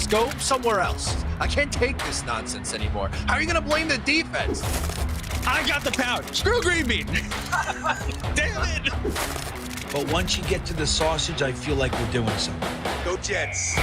Go somewhere else. I can't take this nonsense anymore. How are you going to blame the defense? I got the power. Screw Green Bean. Damn it. But once you get to the sausage, I feel like we're doing something. Go Jets.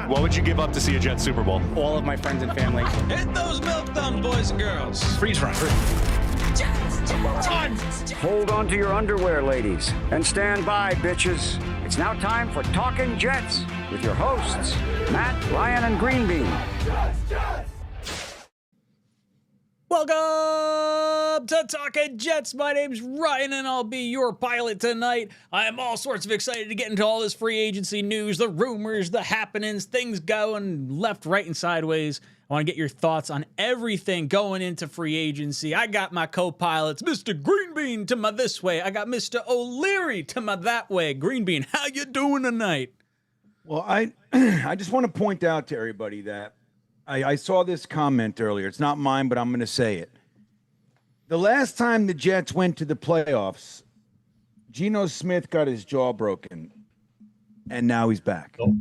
What would you give up to see a Jets Super Bowl? All of my friends and family. Hit those milk thumbs, boys and girls. Freeze run. Hold on to your underwear, ladies, and stand by, bitches. It's now time for Talkin' Jets with your hosts, Matt, Ryan, and Green Bean. Welcome to Talkin' Jets. My name's Ryan, and I'll be your pilot tonight. I am all sorts of excited to get into all this free agency news, the rumors, the happenings, things going left, right, and sideways. I want to get your thoughts on everything going into free agency. I got my co-pilots, Mr. Green Bean to my this way. I got Mr. O'Leary to my that way. Green Bean, how you doing tonight? Well, I just want to point out to everybody that I saw this comment earlier. It's not mine, but I'm going to say it. The last time the Jets went to the playoffs, Geno Smith got his jaw broken, and now he's back. Oh.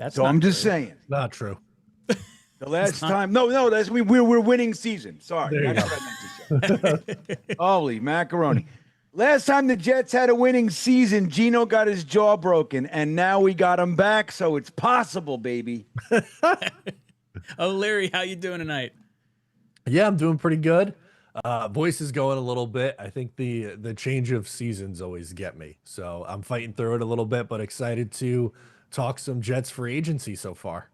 So I'm just saying. Not true. The last time, no, that's we're winning season. Sorry, There you that's what I meant to say. Holy macaroni! Last time the Jets had a winning season, Geno got his jaw broken, and now we got him back. So it's possible, baby. O'Leary, how you doing tonight? Yeah, I'm doing pretty good. Voice is going a little bit. I think the change of seasons always get me. So I'm fighting through it a little bit, but excited to talk some Jets free agency so far.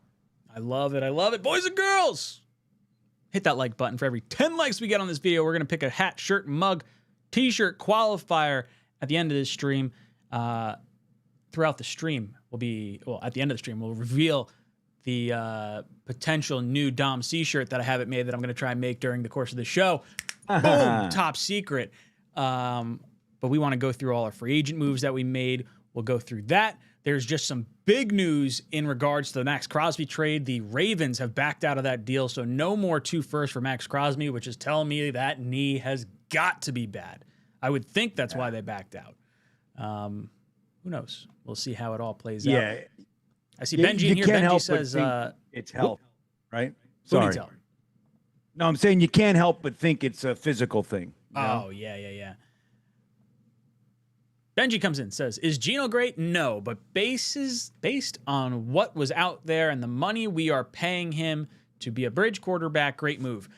I love it. I love it. Boys and girls, hit that like button. For every 10 likes we get on this video, we're going to pick a hat, shirt, mug, t-shirt qualifier at the end of this stream. Throughout the stream, at the end of the stream, we'll reveal the potential new Dom C shirt that I haven't made that I'm going to try and make during the course of the show. Boom, top secret. But we want to go through all our free agent moves that we made. We'll go through that. There's just some big news in regards to the Max Crosby trade. The Ravens have backed out of that deal, so no more 2 firsts for Max Crosby, which is telling me that knee has got to be bad. I would think that's why they backed out. Who knows? We'll see how it all plays out. Yeah, I see Benji in here. Benji says it's health, right? Who Sorry. needs help? No, I'm saying you can't help but think it's a physical thing. You know? Oh, yeah. Benji comes in, says, is Geno great? No, but based on what was out there and the money we are paying him to be a bridge quarterback, great move.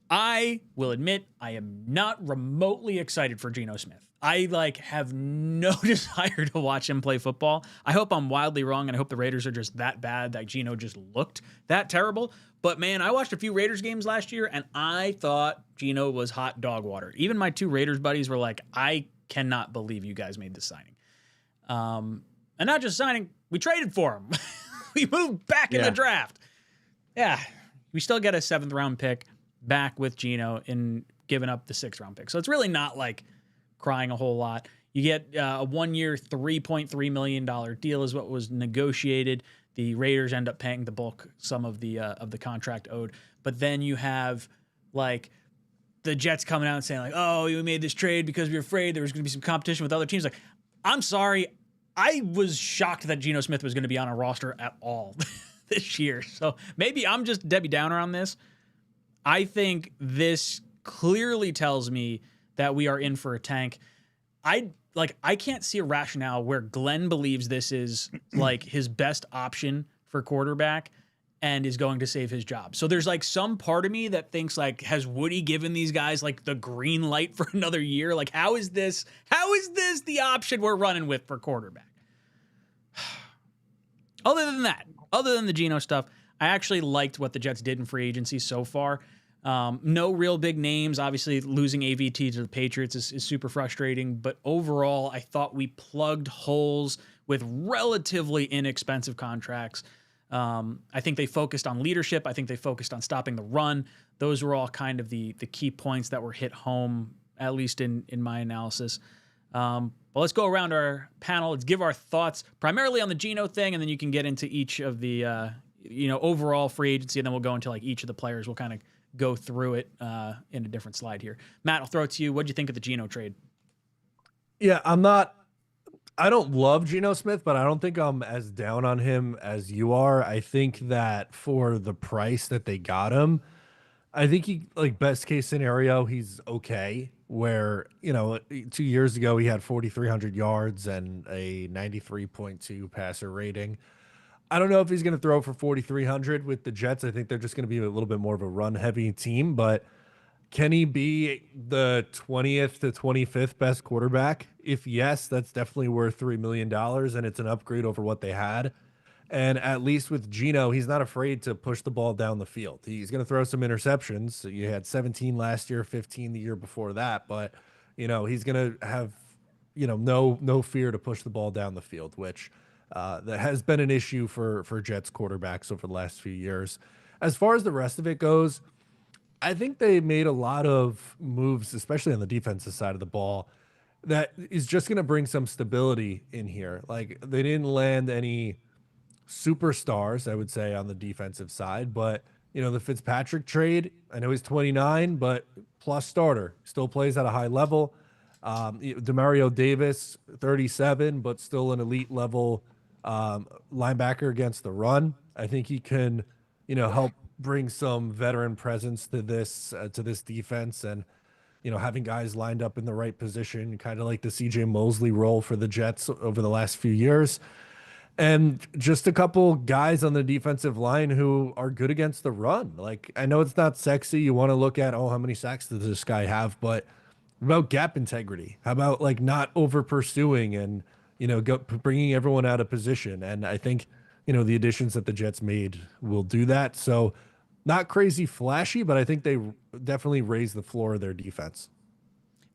I will admit I am not remotely excited for Geno Smith. I have no desire to watch him play football. I hope I'm wildly wrong, and I hope the Raiders are just that bad that Geno just looked that terrible. But man, I watched a few Raiders games last year, and I thought Geno was hot dog water. Even my 2 Raiders buddies were like, I cannot believe you guys made this signing. And not just signing, we traded for him. We moved back in the draft. Yeah, we still get a 7th round pick back with Geno and giving up the 6th round pick. So it's really not like crying a whole lot. You get a 1-year, $3.3 million deal is what was negotiated. The Raiders end up paying the bulk sum of the contract owed. But then you have the Jets coming out and saying oh, you made this trade because we were afraid there was going to be some competition with other teams. I'm sorry. I was shocked that Geno Smith was going to be on a roster at all this year. So maybe I'm just Debbie Downer on this. I think this clearly tells me that we are in for a tank. I can't see a rationale where Glenn believes this is his best option for quarterback and is going to save his job. So there's some part of me that thinks has Woody given these guys the green light for another year? How is this the option we're running with for quarterback? Other than the Geno stuff, I actually liked what the Jets did in free agency so far. No real big names. Obviously, losing AVT to the Patriots is super frustrating. But overall, I thought we plugged holes with relatively inexpensive contracts. I think they focused on leadership. I think they focused on stopping the run. Those were all kind of the key points that were hit home, at least in my analysis. But let's go around our panel. Let's give our thoughts primarily on the Geno thing, and then you can get into each of the overall free agency, and then we'll go into like each of the players. We'll kind of go through it in a different slide here. Matt, I'll throw it to you. What'd you think of the Geno trade? Yeah, I don't love Geno Smith, but I don't think I'm as down on him as you are. I think that for the price that they got him, I think he, like, best case scenario, he's okay. Where, 2 years ago he had 4,300 yards and a 93.2 passer rating. I don't know if he's going to throw for 4,300 with the Jets. I think they're just going to be a little bit more of a run heavy team, but can he be the 20th to 25th best quarterback? If yes, that's definitely worth $3 million, and it's an upgrade over what they had. And at least with Geno, he's not afraid to push the ball down the field. He's going to throw some interceptions. So you had 17 last year, 15 the year before that, but he's going to have no fear to push the ball down the field, which that has been an issue for Jets quarterbacks over the last few years. As far as the rest of it goes, I think they made a lot of moves, especially on the defensive side of the ball, that is just going to bring some stability in here. Like, they didn't land any superstars, I would say, on the defensive side, but the Fitzpatrick trade, I know he's 29, but plus starter, still plays at a high level. Demario Davis, 37, but still an elite level linebacker against the run. I think he can, help bring some veteran presence to this defense, and having guys lined up in the right position, kind of like the CJ Mosley role for the Jets over the last few years. And just a couple guys on the defensive line who are good against the run. Like, I know it's not sexy. You want to look at, how many sacks does this guy have? But about gap integrity? How about, like, not over pursuing and, bringing everyone out of position? And I think, the additions that the Jets made will do that. So not crazy flashy, but I think they definitely raised the floor of their defense.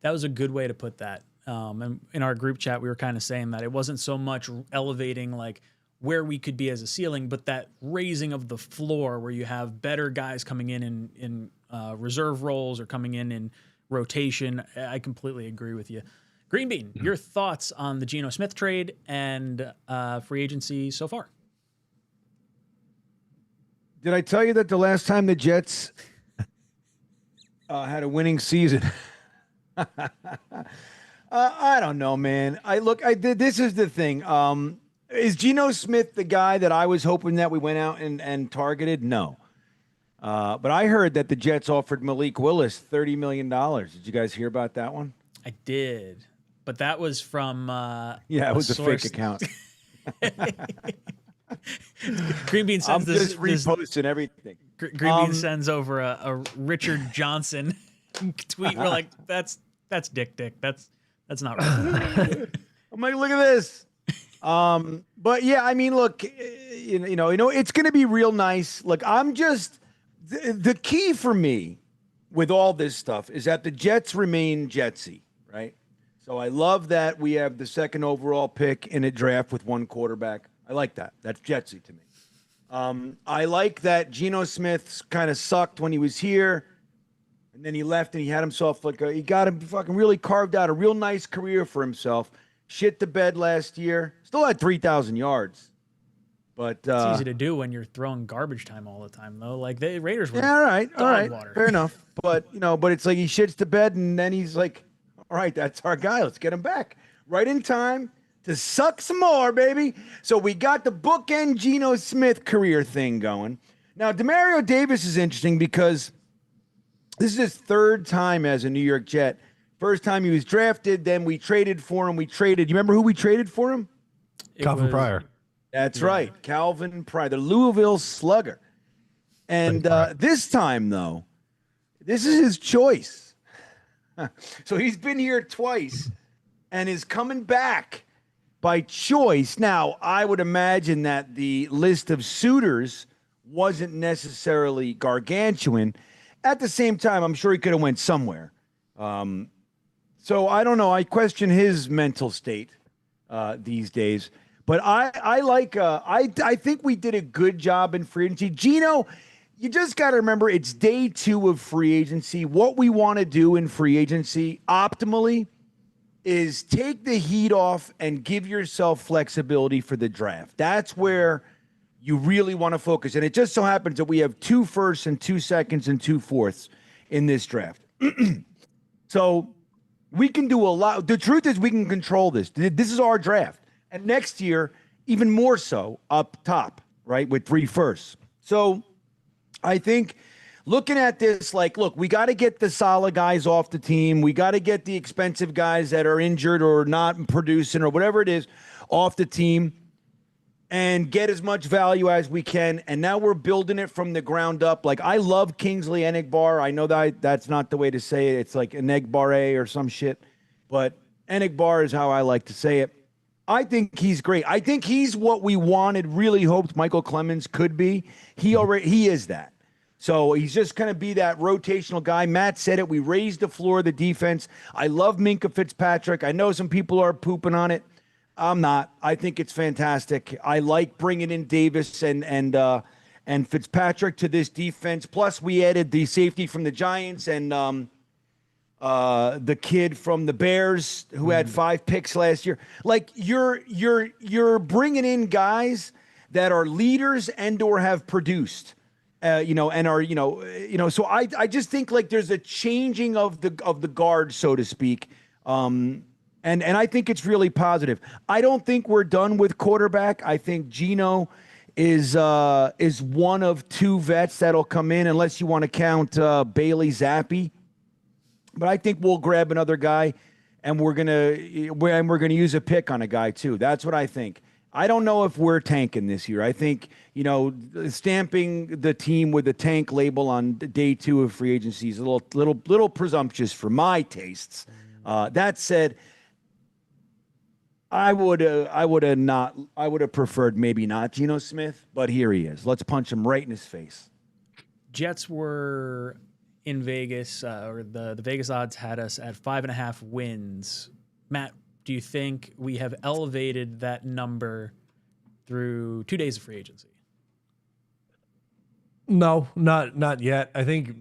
That was a good way to put that. And in our group chat, we were kind of saying that it wasn't so much elevating like where we could be as a ceiling, but that raising of the floor where you have better guys coming in reserve roles or coming in rotation. I completely agree with you. Green Bean, your thoughts on the Geno Smith trade and free agency so far? Did I tell you that the last time the Jets had a winning season? I don't know, man. This is the thing. Is Geno Smith the guy that I was hoping that we went out and targeted? No. But I heard that the Jets offered Malik Willis $30 million. Did you guys hear about that one? I did, but that was from it was a fake account. Green Bean sends I'm just reposting everything. Green Bean sends over a Richard Johnson tweet. We're like, that's Dick. That's not right. I'm like, look at this. But yeah, I mean, look, it's going to be real nice. Look, I'm just the key for me with all this stuff is that the Jets remain Jetsy, right? So I love that we have the second overall pick in a draft with one quarterback. I like that. That's Jetsy to me. I like that Geno Smith kind of sucked when he was here, and then he left and he had himself he got him fucking really carved out a real nice career for himself. Shit the bed last year. Still had 3,000 yards. But it's easy to do when you're throwing garbage time all the time, though. Like the Raiders were all right. Water. Fair enough. But but it's like he shits the bed and then he's like, all right, that's our guy. Let's get him back. Right in time to suck some more, baby. So we got the bookend Geno Smith career thing going. Now, Demario Davis is interesting because this is his third time as a New York Jet. First time he was drafted, then we traded for him. You remember who we traded for him? Calvin Pryor. That's right. Calvin Pryor, the Louisville Slugger. And this time, though, this is his choice. So he's been here twice and is coming back by choice. Now, I would imagine that the list of suitors wasn't necessarily gargantuan. At the same time, I'm sure he could have went somewhere. So I don't know. I question his mental state these days. But I think we did a good job in free agency. Geno, you just got to remember it's day 2 of free agency. What we want to do in free agency optimally is take the heat off and give yourself flexibility for the draft. That's where you really want to focus. And it just so happens that we have 2 firsts and 2 seconds and 2 fourths in this draft. So we can do a lot. The truth is we can control this. This is our draft. And next year, even more so up top, right, with 3 firsts. So I think looking at this, like, look, we got to get the solid guys off the team. We got to get the expensive guys that are injured or not producing or whatever it is off the team and get as much value as we can. And now we're building it from the ground up. Like, I love 𝐒𝐮𝐬𝐫𝐽. I know that's not the way to say it. It's like 𝐒𝐮𝐬𝐫𝐽 or some shit. But 𝐒𝐮𝐬𝐫𝐽 is how I like to say it. I think he's great. I think he's what we wanted, really hoped Michael Clemens could be. He is that. So he's just going to be that rotational guy. Matt said it. We raised the floor of the defense. I love Minkah Fitzpatrick. I know some people are pooping on it. I'm not. I think it's fantastic. I like bringing in Davis and Fitzpatrick to this defense. Plus, we added the safety from the Giants and the kid from the Bears who had 5 picks last year. Like, you're bringing in guys that are leaders and or have produced. And are so I just think like there's a changing of the guard, so to speak, and I think it's really positive. I don't think we're done with quarterback. I think Geno is one of 2 vets that'll come in, unless you want to count Bailey Zappi. But I think we'll grab another guy, and we're gonna use a pick on a guy too. That's what I think. I don't know if we're tanking this year. I think, stamping the team with a tank label on day 2 of free agency is a little presumptuous for my tastes. That said, I would have preferred maybe not Geno Smith, but here he is. Let's punch him right in his face. Jets were in Vegas, or the Vegas odds had us at 5.5 wins. Matt, do you think we have elevated that number through 2 days of free agency? No, not yet. I think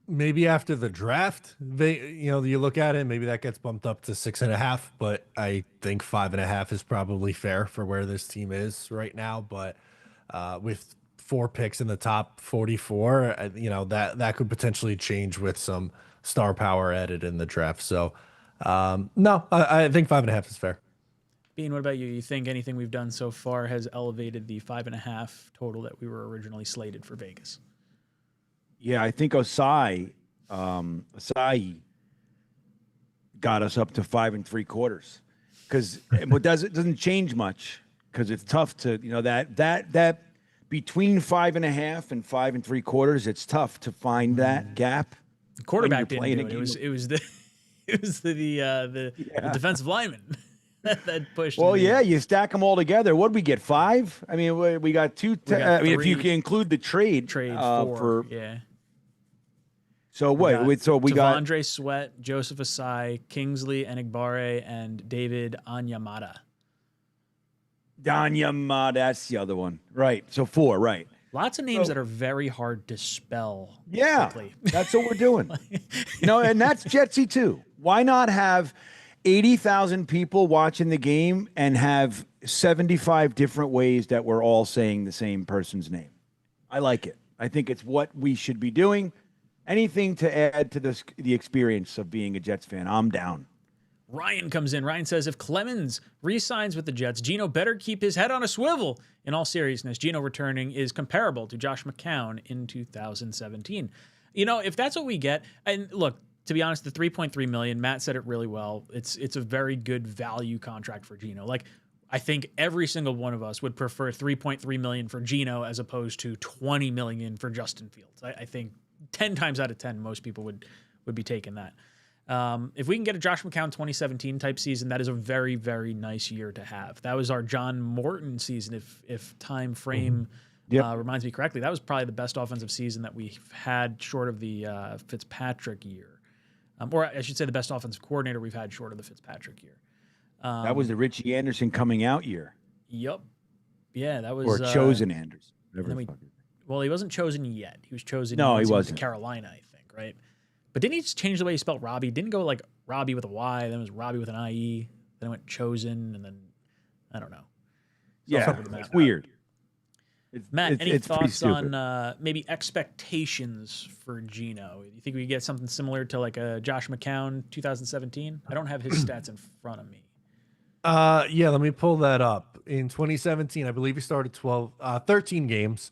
maybe after the draft, you look at it, maybe that gets bumped up to 6.5, but I think 5.5 is probably fair for where this team is right now. But with 4 picks in the top 44, that could potentially change with some star power added in the draft. So no, I think 5.5 is fair. Bean, what about you? You think anything we've done so far has elevated the 5.5 total that we were originally slated for Vegas? Yeah, I think Osai got us up to 5 3/4, because what doesn't change much, because it's tough to that between 5.5 and 5 3/4. It's tough to find that gap. The quarterback didn't do it. It was the defensive lineman that pushed. Well, yeah, you stack them all together. What did we get? 5? I mean, we got 2. If you can include the trade 4, yeah. So what? So we got Devondre Sweat, Joseph Asai, 𝐒𝐮𝐬𝐫𝐽, and David Onyemata. That's the other one, right? So 4, right? Lots of names that are very hard to spell. Yeah, quickly. That's what we're doing. And that's Jetsy too. Why not have 80,000 people watching the game and have 75 different ways that we're all saying the same person's name? I like it. I think it's what we should be doing. Anything to add to the experience of being a Jets fan, I'm down. Ryan comes in. Ryan says, if Clemens re-signs with the Jets, Geno better keep his head on a swivel. In all seriousness, Geno returning is comparable to Josh McCown in 2017. If that's what we get, and look, to be honest, the $3.3 million, Matt said it really well. It's a very good value contract for Geno. Like, I think every single one of us would prefer $3.3 million for Geno as opposed to $20 million for Justin Fields. I think 10 times out of 10, most people would be taking that. If we can get a Josh McCown 2017 type season, that is a very, very nice year to have. That was our John Morton season, if time frame reminds me correctly. That was probably the best offensive season that we've had short of the Fitzpatrick year. Or I should say the best offensive coordinator we've had short of the Fitzpatrick year. That was the Richie Anderson coming out year. Yep. Yeah, that was... Or chosen Anderson. Well, he wasn't chosen yet. He was chosen. No, he to wasn't. Carolina, I think, right? But didn't he just change the way he spelled Robbie? Didn't go like Robbie with a Y, then it was Robbie with an IE, then it went Chosen, and then I don't know. So Yeah, it's weird. Matt, any it's pretty thoughts stupid. on maybe expectations for Geno? You think we get something similar to like a Josh McCown 2017? I don't have his stats in front of me. Yeah, let me pull that up. In 2017, I believe he started 13 games,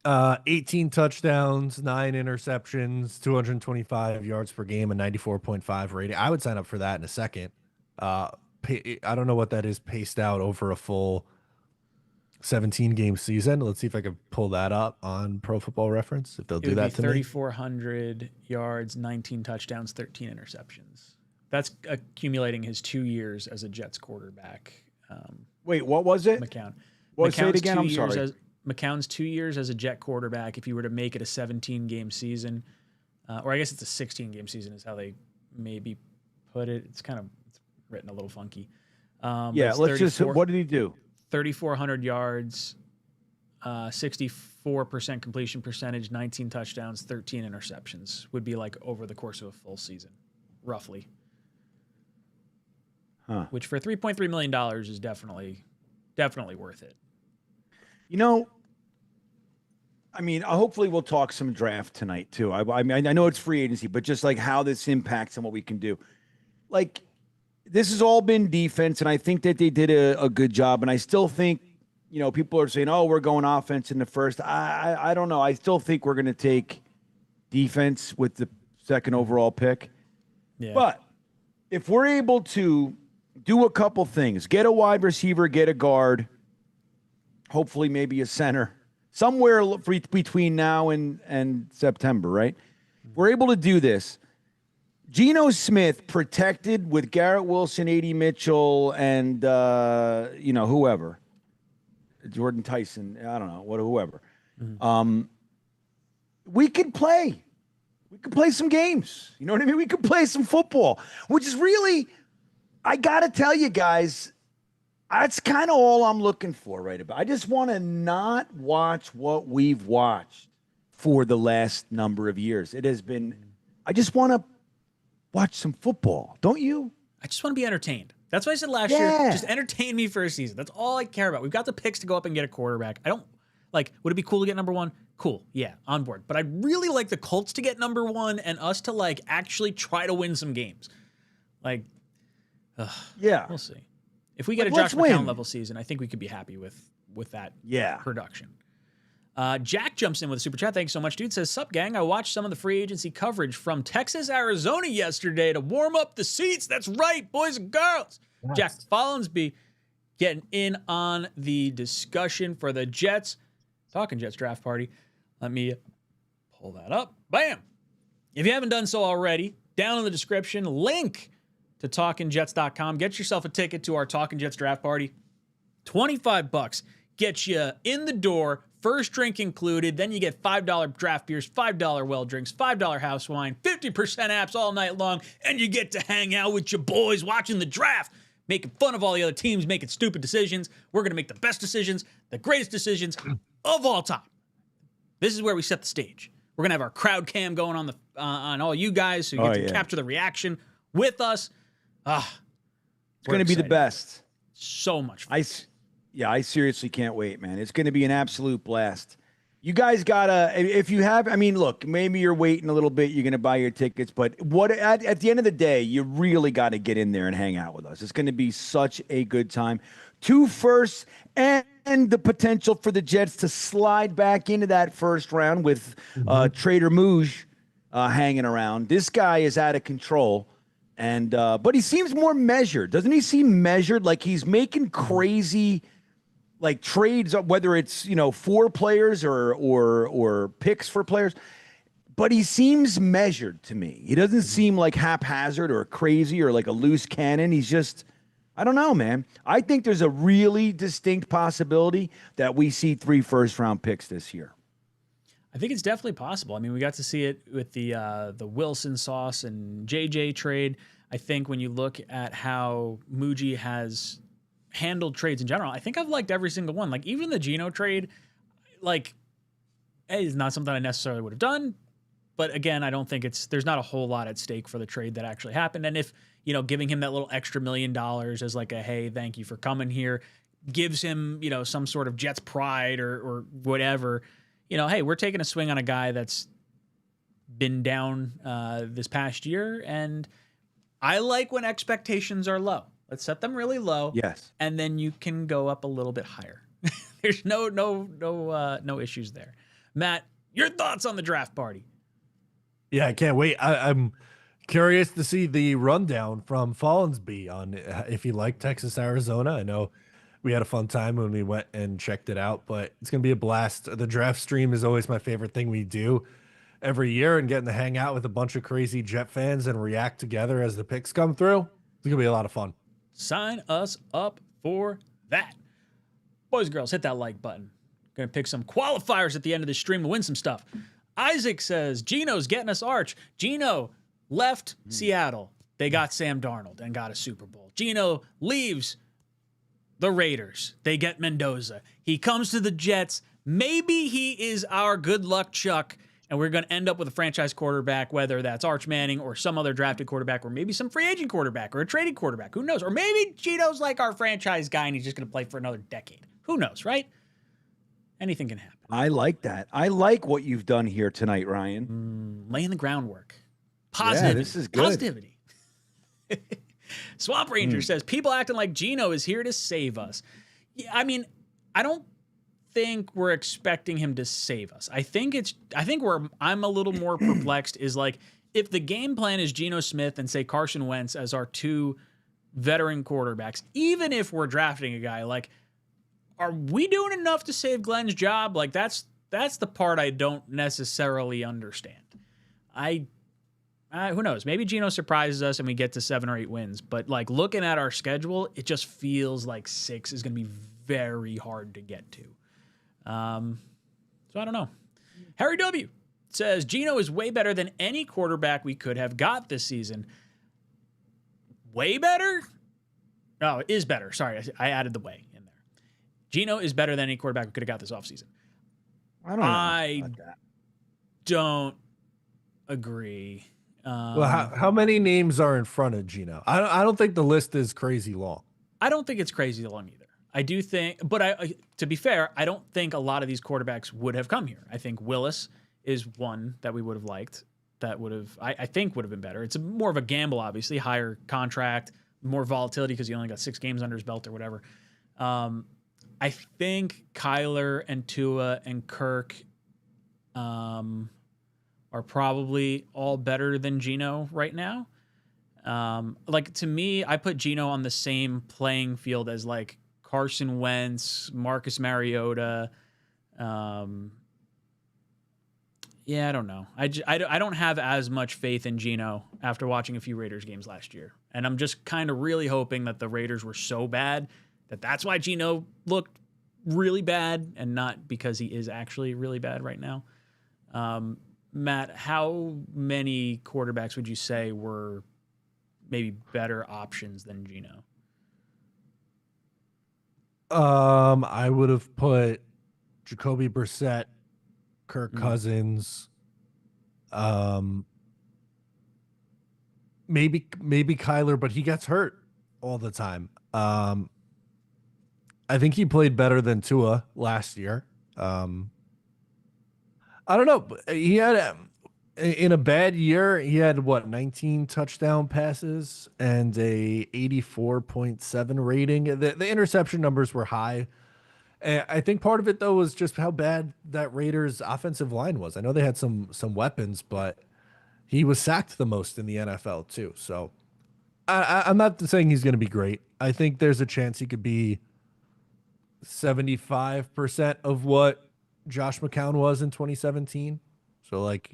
18 touchdowns, 9 interceptions, 225 yards per game, and 94.5 rating. I would sign up for that in a second. I don't know what that is paced out over a full 17-game season. Let's see if I can pull that up on Pro Football Reference, if they'll do that to me. 3,400 yards, 19 touchdowns, 13 interceptions. That's accumulating his 2 years as a Jets quarterback. Wait, what was it? McCown. Well, say it again. I'm sorry. McCown's 2 years as a Jet quarterback, if you were to make it a 17-game season, or I guess it's a 16-game season is how they maybe put it. It's kind of written a little funky. Yeah, let's just, what did he do? 3,400 yards, 64% completion percentage, 19 touchdowns, 13 interceptions would be like over the course of a full season, roughly. Huh. Which for $3.3 million is definitely worth it. You know, I mean, hopefully we'll talk some draft tonight too. I mean, I know it's free agency, but just like how this impacts and what we can do. Like, this has all been defense, and I think that they did a good job. And I still think, you know, people are saying, oh, we're going offense in the first. I don't know. I still think we're going to take defense with the second overall pick. Yeah. But if we're able to do a couple things, get a wide receiver, get a guard, hopefully maybe a center, somewhere between now and September, right? We're able to do this. Geno Smith protected with Garrett Wilson, A.D. Mitchell, and, you know, whoever. Jordan Tyson, I don't know, whoever. Mm-hmm. We could play. We could play some games. You know what I mean? We could play some football, which is really, I got to tell you guys, that's kind of all I'm looking for right about. I just want to not watch what we've watched for the last number of years. It has been, I just want to watch some football. Don't you? I just want to be entertained. That's what I said last year. Just entertain me for a season. That's all I care about. We've got the picks to go up and get a quarterback. I don't, like, would it be cool to get number one? Cool. Yeah, on board. But I'd really like the Colts to get number one and us to, like, actually try to win some games. Like, yeah. We'll see. If we get a Josh McCown level season, I think we could be happy with that production. Jack jumps in with a super chat. Thanks so much, dude. Says, sup, gang. I watched some of the free agency coverage from Texas, Arizona yesterday to warm up the seats. That's right, boys and girls. Yes. Jack Follensby getting in on the discussion for the Jets. Talking Jets draft party. Let me pull that up. Bam. If you haven't done so already, down in the description, link to talkinjets.com. Get yourself a ticket to our Talkin' Jets draft party. $25 gets you in the door, first drink included. Then you get $5 draft beers, $5 well drinks, $5 house wine, 50% apps all night long, and you get to hang out with your boys watching the draft, making fun of all the other teams, making stupid decisions. We're going to make the best decisions, the greatest decisions of all time. This is where we set the stage. We're going to have our crowd cam going on on all you guys, so you get to capture the reaction with us. It's going to be the best. So much fun. I seriously can't wait, man. It's going to be an absolute blast. You guys gotta, if you have, I mean, look, maybe you're waiting a little bit, you're going to buy your tickets, but at the end of the day, you really got to get in there and hang out with us. It's going to be such a good time. 2 firsts and the potential for the Jets to slide back into that first round with Trader Mooj hanging around. This guy is out of control. And but he seems more measured. Doesn't he seem measured? Like he's making crazy like trades, whether it's, you know, for players or picks for players. But he seems measured to me. He doesn't seem like haphazard or crazy or like a loose cannon. He's just, I don't know, man. I think there's a really distinct possibility that we see 3 first-round picks this year. I think it's definitely possible. I mean, we got to see it with the Wilson Sauce and JJ trade. I think when you look at how Muji has handled trades in general, I think I've liked every single one. Like even the Geno trade, like, is not something I necessarily would have done. But again, I don't think there's not a whole lot at stake for the trade that actually happened. And if, giving him that little extra $1 million as like a, hey, thank you for coming here, gives him, some sort of Jets pride or whatever, hey, we're taking a swing on a guy that's been down this past year. And I like when expectations are low. Let's set them really low. Yes. And then you can go up a little bit higher. There's no issues there. Matt, your thoughts on the draft party? Yeah, I can't wait. I'm curious to see the rundown from Follansbee on if you like Texas, Arizona. I know we had a fun time when we went and checked it out, but it's going to be a blast. The draft stream is always my favorite thing we do every year, and getting to hang out with a bunch of crazy Jet fans and react together as the picks come through. It's going to be a lot of fun. Sign us up for that. Boys and girls, hit that like button. Going to pick some qualifiers at the end of the stream to win some stuff. Isaac says, Gino's getting us Arch. Gino left Seattle. They got Sam Darnold and got a Super Bowl. Gino leaves the Raiders. They get Mendoza. He comes to the Jets. Maybe he is our good luck Chuck, and we're going to end up with a franchise quarterback, whether that's Arch Manning or some other drafted quarterback, or maybe some free agent quarterback or a traded quarterback. Who knows? Or maybe Gino's like our franchise guy and he's just going to play for another decade. Who knows, right? Anything can happen. I like that. I like what you've done here tonight, Ryan. Laying the groundwork. Positivity. Yeah, this is good. Positivity. Swamp Ranger says, people acting like Gino is here to save us. Yeah, I mean, I don't think we're expecting him to save us. I think where I'm a little more perplexed is like, if the game plan is Geno Smith and say Carson Wentz as our two veteran quarterbacks, even if we're drafting a guy, like, are we doing enough to save Glenn's job? Like, that's the part I don't necessarily understand. Who knows? Maybe Geno surprises us and we get to 7 or 8 wins. But like, looking at our schedule, it just feels like 6 is going to be very hard to get to. So I don't know. Harry W says Geno is way better than any quarterback we could have got this season. Way better? No, it is better. Sorry, I added the way in there. Geno is better than any quarterback we could have got this offseason. I don't agree. Well, how many names are in front of Geno? I don't think the list is crazy long. I don't think it's crazy long either. I do think, but to be fair, I don't think a lot of these quarterbacks would have come here. I think Willis is one that we would have liked. That would have, I think, would have been better. It's more of a gamble, obviously, higher contract, more volatility because he only got 6 games under his belt or whatever. I think Kyler and Tua and Kirk are probably all better than Geno right now. Like, to me, I put Geno on the same playing field as like Carson Wentz, Marcus Mariota. Yeah, I don't know. I don't have as much faith in Geno after watching a few Raiders games last year. And I'm just kind of really hoping that the Raiders were so bad that that's why Geno looked really bad and not because he is actually really bad right now. Matt, how many quarterbacks would you say were maybe better options than Geno? I would have put Jacoby Brissett, Kirk Cousins, maybe Kyler, but he gets hurt all the time. I think he played better than Tua last year. I don't know. He had in a bad year, he had 19 touchdown passes and a 84.7 rating. The interception numbers were high. And I think part of it though was just how bad that Raiders offensive line was. I know they had some weapons, but he was sacked the most in the NFL too. So I'm not saying he's going to be great. I think there's a chance he could be 75% of what Josh McCown was in 2017. So like,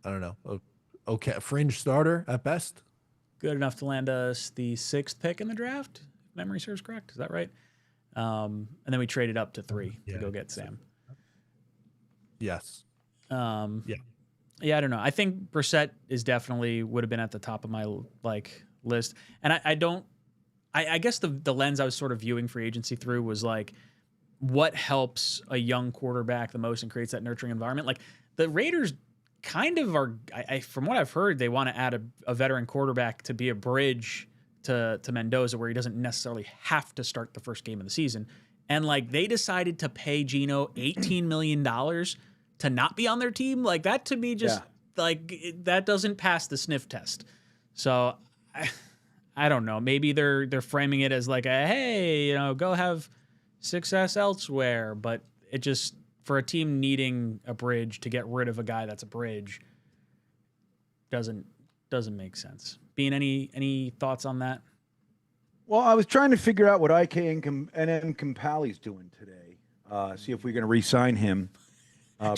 I don't know, okay, fringe starter at best. Good enough to land us the 6th pick in the draft, if memory serves correct. Is that right? And then we traded up to 3 to go get Sam. Yes. Yeah, I don't know. I think Brissett is definitely would have been at the top of my like list. And I guess the lens I was sort of viewing free agency through was like, what helps a young quarterback the most and creates that nurturing environment? Like the Raiders kind of are, from what I've heard, they want to add a veteran quarterback to be a bridge to Mendoza, where he doesn't necessarily have to start the first game of the season. And like they decided to pay Geno $18 million to not be on their team. Like that to me just that doesn't pass the sniff test. So I don't know. Maybe they're framing it as like a, hey, go have success elsewhere. But it just, for a team needing a bridge to get rid of a guy that's a bridge, doesn't make sense. Bean, any thoughts on that? Well, I was trying to figure out what 𝐒𝐭𝐭's doing today. See if we're going to re-sign him,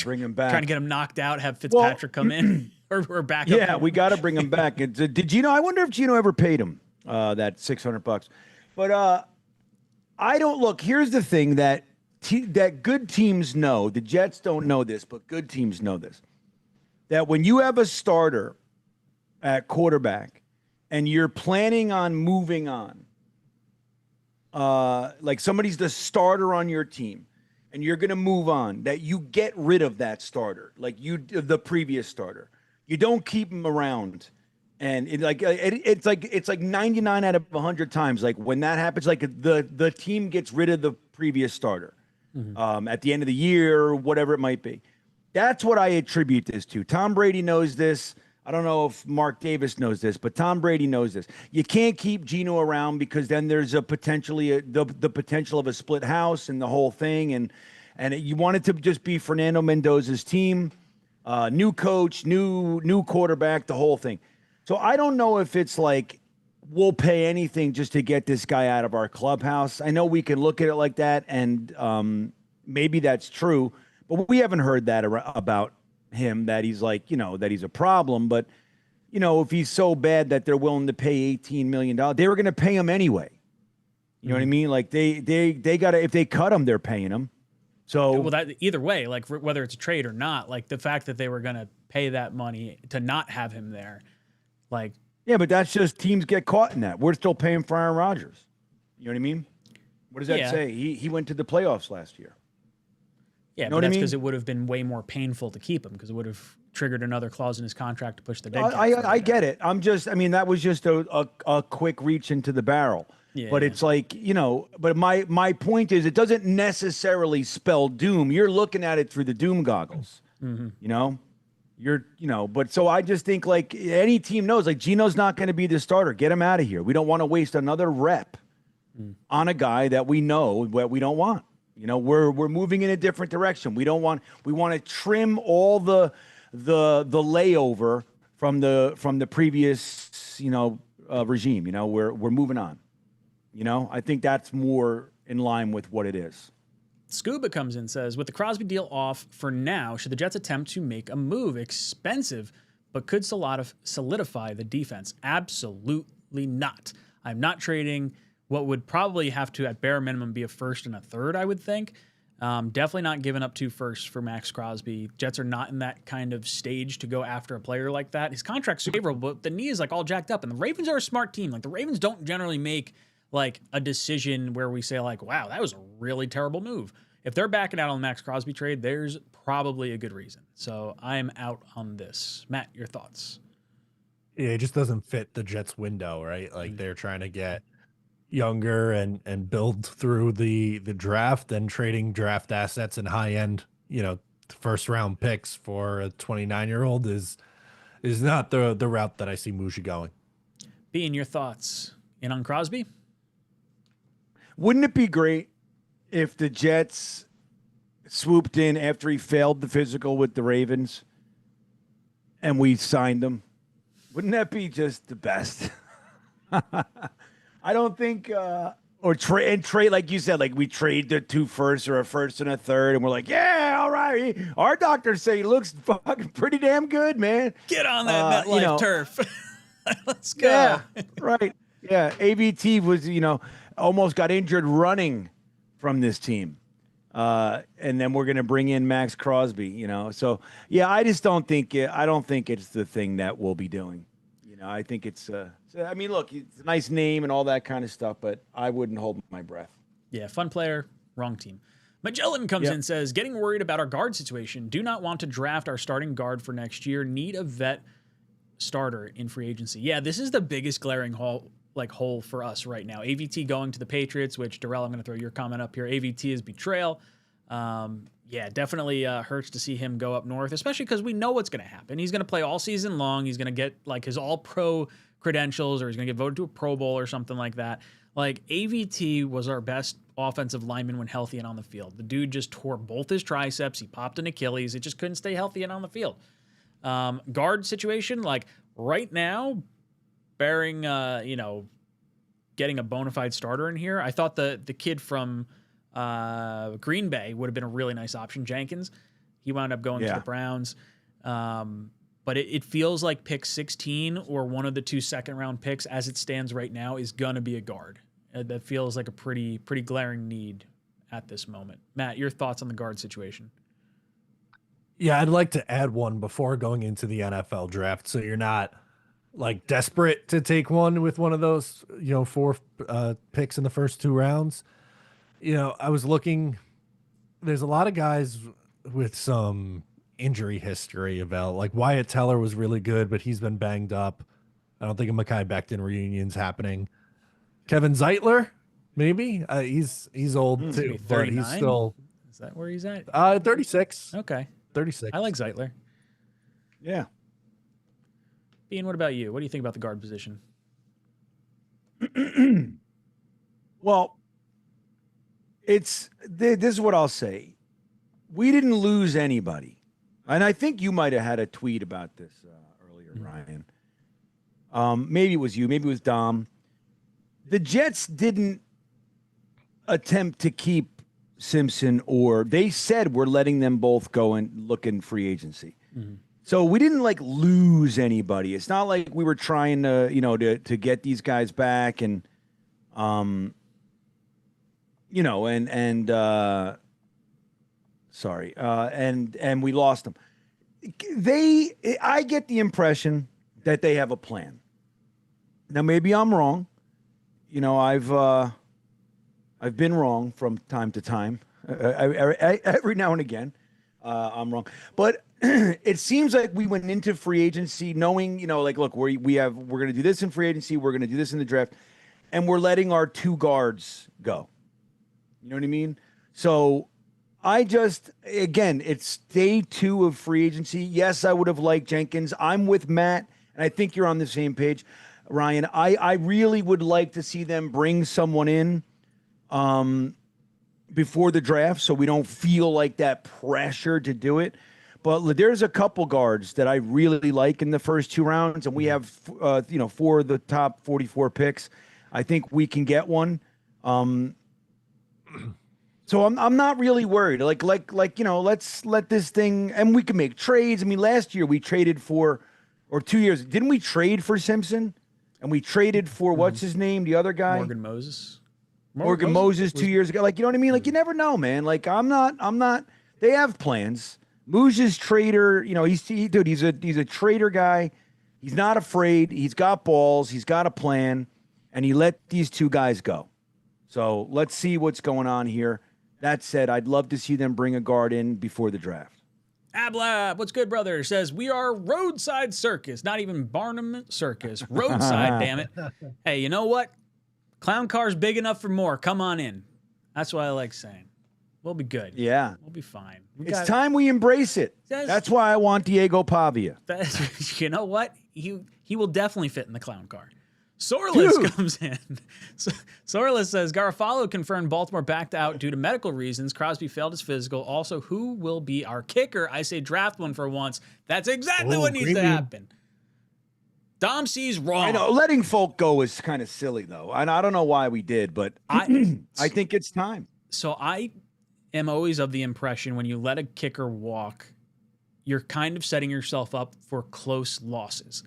bring him back. Trying to get him knocked out, have Fitzpatrick come in, or back up. Yeah, we got to bring him back. Did Geno? I wonder if Geno ever paid him that $600. But I don't look. Here's the thing that good teams know. The Jets don't know this, but good teams know this. That when you have a starter at quarterback and you're planning on moving on, like somebody's the starter on your team and you're going to move on, that you get rid of that starter, like the previous starter. You don't keep him around. And it's like 99 out of 100 times, like when that happens, like the team gets rid of the previous starter at the end of the year or whatever it might be. That's what I attribute this to. Tom Brady knows this. I don't know if Mark Davis knows this, but Tom Brady knows this. You can't keep Geno around because then there's the potential of a split house and the whole thing. And you want it to just be Fernando Mendoza's team, new coach, new quarterback, the whole thing. So I don't know if it's like we'll pay anything just to get this guy out of our clubhouse. I know we can look at it like that, and maybe that's true, but we haven't heard that about him, that he's like, that he's a problem. But, if he's so bad that they're willing to pay $18 million, they were going to pay him anyway. You know what I mean? Like they got to, if they cut him, they're paying him. So, well, that either way, like whether it's a trade or not, like the fact that they were going to pay that money to not have him there, like, yeah, but that's just teams get caught in that. We're still paying for Aaron Rodgers. You know what I mean? What does that say? He went to the playoffs last year. Yeah, but that's because it would have been way more painful to keep him, because it would have triggered another clause in his contract to push the dead cap. I get it. That was just a quick reach into the barrel. Yeah, but it's like, but my point is, it doesn't necessarily spell doom. You're looking at it through the doom goggles, but so I just think like any team knows, like Geno's not going to be the starter. Get him out of here. We don't want to waste another rep on a guy that we know what we don't want. We're moving in a different direction. We want to trim all the layover from the previous, regime. We're moving on. I think that's more in line with what it is. Scuba comes in and says, with the Crosby deal off for now, should the Jets attempt to make a move? Expensive, but could solidify the defense? Absolutely not. I'm not trading what would probably have to, at bare minimum, be a first and a third, I would think. Definitely not giving up 2 firsts for Max Crosby. Jets are not in that kind of stage to go after a player like that. His contract's favorable, but the knee is like all jacked up. And the Ravens are a smart team. Like the Ravens don't generally make like a decision where we say like, wow, that was a really terrible move. If they're backing out on the Max Crosby trade, there's probably a good reason. So I'm out on this. Matt, your thoughts? Yeah, it just doesn't fit the Jets window, right? Like they're trying to get younger and build through the draft, and trading draft assets and high end, first round picks for a 29-year-old is not the route that I see Musha going. Bean, your thoughts in on Crosby? Wouldn't it be great if the Jets swooped in after he failed the physical with the Ravens and we signed him? Wouldn't that be just the best? I don't think, or trade, like you said, like we trade the 2 firsts or a first and a third, and we're like, yeah, all right. Our doctors say he looks fucking pretty damn good, man. Get on that MetLife turf. Let's go. Yeah, right. Yeah, ABT was, almost got injured running from this team. And then we're going to bring in Max Crosby, So, yeah, I just don't think it's the thing that we'll be doing. I think it's look, it's a nice name and all that kind of stuff, but I wouldn't hold my breath. Yeah, fun player, wrong team. Magellan comes Yep. in and says, getting worried about our guard situation. Do not want to draft our starting guard for next year. Need a vet starter in free agency. Yeah, this is the biggest glaring hole for us right now. AVT going to the Patriots, which, Darrell, I'm going to throw your comment up here. AVT is betrayal. Yeah, definitely hurts to see him go up north, especially because we know what's going to happen. He's going to play all season long. He's going to get like his all-pro credentials, or he's going to get voted to a Pro Bowl or something like that. Like, AVT was our best offensive lineman when healthy and on the field. The dude just tore both his triceps. He popped an Achilles. It just couldn't stay healthy and on the field. Guard situation, like right now, bearing, getting a bona fide starter in here, I thought the kid from Green Bay would have been a really nice option. Jenkins, he wound up going to the Browns. But it feels like pick 16 or one of the 2 second-round picks as it stands right now is going to be a guard. That feels like a pretty glaring need at this moment. Matt, your thoughts on the guard situation? Yeah, I'd like to add one before going into the NFL draft, so you're not like desperate to take one with one of those, 4 picks in the first 2 rounds. I was looking, there's a lot of guys with some injury history about, like, Wyatt Teller was really good, but he's been banged up. I don't think a Mekhi Becton reunion's happening. Kevin Zeitler, maybe. He's old too, but he's still. Is that where he's at? 36. Okay. 36. I like Zeitler. Yeah. Bean, what about you? What do you think about the guard position? Well, this is what I'll say. We didn't lose anybody. And I think you might have had a tweet about this earlier, Ryan. Maybe it was you. Maybe it was Dom. The Jets didn't attempt to keep Simpson, or they said we're letting them both go and look in free agency. Mm-hmm. So we didn't like lose anybody. It's not like we were trying to, to get these guys back and, and we lost them. I get the impression that they have a plan. Now, maybe I'm wrong. I've been wrong from time to time. Every now and again, I'm wrong. But it seems like we went into free agency knowing, look, we're going to do this in free agency. We're going to do this in the draft. And we're letting our 2 guards go. You know what I mean? So it's day 2 of free agency. Yes, I would have liked Jenkins. I'm with Matt, and I think you're on the same page, Ryan. I really would like to see them bring someone in before the draft so we don't feel like that pressure to do it. But there's a couple guards that I really like in the first 2 rounds, and we have, 4 of the top 44 picks. I think we can get one. So I'm not really worried. Let's let this thing, and we can make trades. I mean, last year we traded for, or 2 years, didn't we trade for Simpson? And we traded for what's his name, the other guy, Morgan Moses 2 years ago. Like, you know what I mean? Like, you never know, man. Like, I'm not. They have plans. Mouge's trader. He's a trader guy. He's not afraid. He's got balls. He's got a plan, and he let these 2 guys go. So let's see what's going on here. That said, I'd love to see them bring a guard in before the draft. Ablab, what's good, brother? Says, we are roadside circus, not even Barnum Circus. Roadside, damn it. Hey, you know what? Clown car's big enough for more. Come on in. That's what I like saying. We'll be good. Yeah. We'll be fine. It's time we embrace it. That's why I want 𝐒𝐫𝐞𝐫𝐢. You know what? He will definitely fit in the clown car. Sorless comes in. Sorless says, Garofalo confirmed Baltimore backed out due to medical reasons. Crosby failed his physical. Also, who will be our kicker? I say draft one for once. That's exactly what needs to happen. Dom C's wrong. I know. Letting folk go is kind of silly, though. And I don't know why we did, but I think it's time. So I am always of the impression when you let a kicker walk, you're kind of setting yourself up for close losses.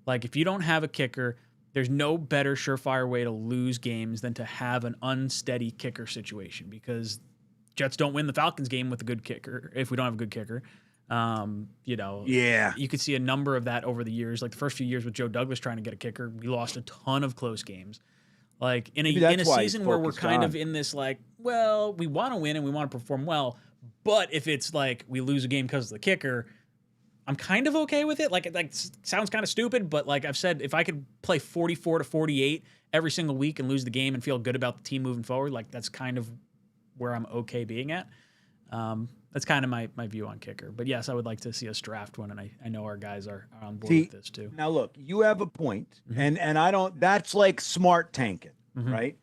Like, if you don't have a kicker, there's no better surefire way to lose games than to have an unsteady kicker situation, because Jets don't win the Falcons game with a good kicker if we don't have a good kicker. You could see a number of that over the years. Like the first few years with Joe Douglas trying to get a kicker, we lost a ton of close games. Like in Maybe a that's why he's season where we're focused kind of on. in this like, well, we want to win and we want to perform well, but if it's like we lose a game because of the kicker, I'm kind of okay with it. Like sounds kind of stupid, but like I've said, if I could play 44 to 48 every single week and lose the game and feel good about the team moving forward, like that's kind of where I'm okay being at. That's kind of my view on kicker. But yes, I would like to see us draft one, and I know our guys are on board with this too. Now look, you have a point, and I don't. That's like smart tanking, right?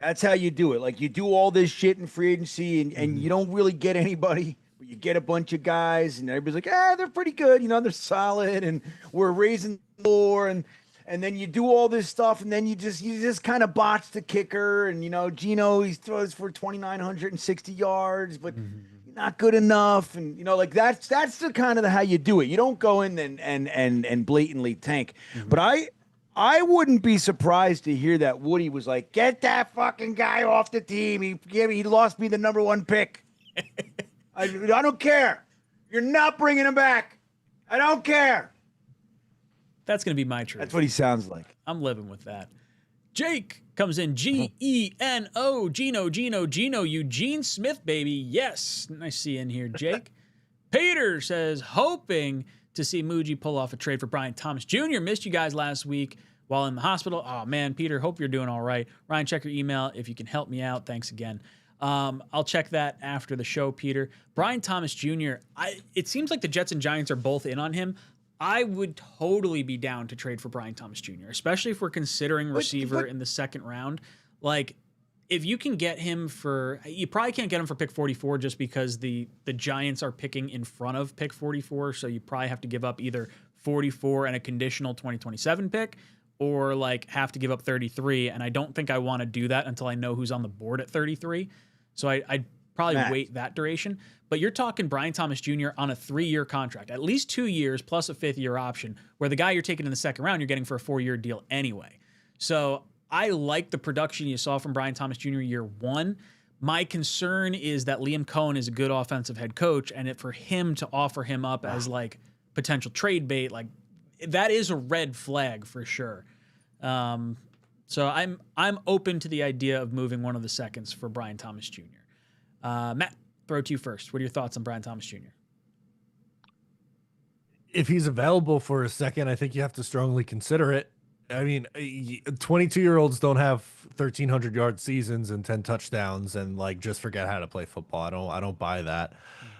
That's how you do it. Like you do all this shit in free agency, and you don't really get anybody. But you get a bunch of guys, and everybody's like, they're pretty good. You know, they're solid, and we're raising the floor, and then you do all this stuff, and then you just kind of botch the kicker, and you know, Gino he throws for 2,960 yards, but. Not good enough, and you know, like that's the kind of how you do it. You don't go in and blatantly tank. But I wouldn't be surprised to hear that Woody was like, "Get that fucking guy off the team. He lost me the #1 pick. I don't care. You're not bringing him back. I don't care." That's gonna be my truth. That's what he sounds like. I'm living with that. Jake comes in, Geno, Gino, Eugene Smith, baby. Yes, nice to see you in here, Jake. Peter says, hoping to see Muji pull off a trade for Brian Thomas Jr. Missed you guys last week while in the hospital. Oh, man, Peter, hope you're doing all right. Ryan, check your email if you can help me out. Thanks again. I'll check that after the show, Peter. Brian Thomas Jr., it seems like the Jets and Giants are both in on him. I would totally be down to trade for Brian Thomas Jr., especially if we're considering receiver in the second round. Like, if you can get him you probably can't get him for pick 44 just because the Giants are picking in front of pick 44. So you probably have to give up either 44 and a conditional 2027 pick, or like have to give up 33. And I don't think I want to do that until I know who's on the board at 33. So I'd probably wait that duration. But you're talking Brian Thomas Jr. on a 3-year contract, at least 2 years plus a 5th-year option, where the guy you're taking in the second round, you're getting for a 4-year deal anyway. So I like the production you saw from Brian Thomas Jr. year 1. My concern is that Liam Cohen is a good offensive head coach, and for him to offer him up as like potential trade bait, like that is a red flag for sure. So I'm open to the idea of moving one of the seconds for Brian Thomas Jr. Matt, throw to you first. What are your thoughts on Brian Thomas Jr.? If he's available for a second, I think you have to strongly consider it. I mean, 22-year-olds don't have 1,300-yard seasons and 10 touchdowns and like just forget how to play football. I don't buy that.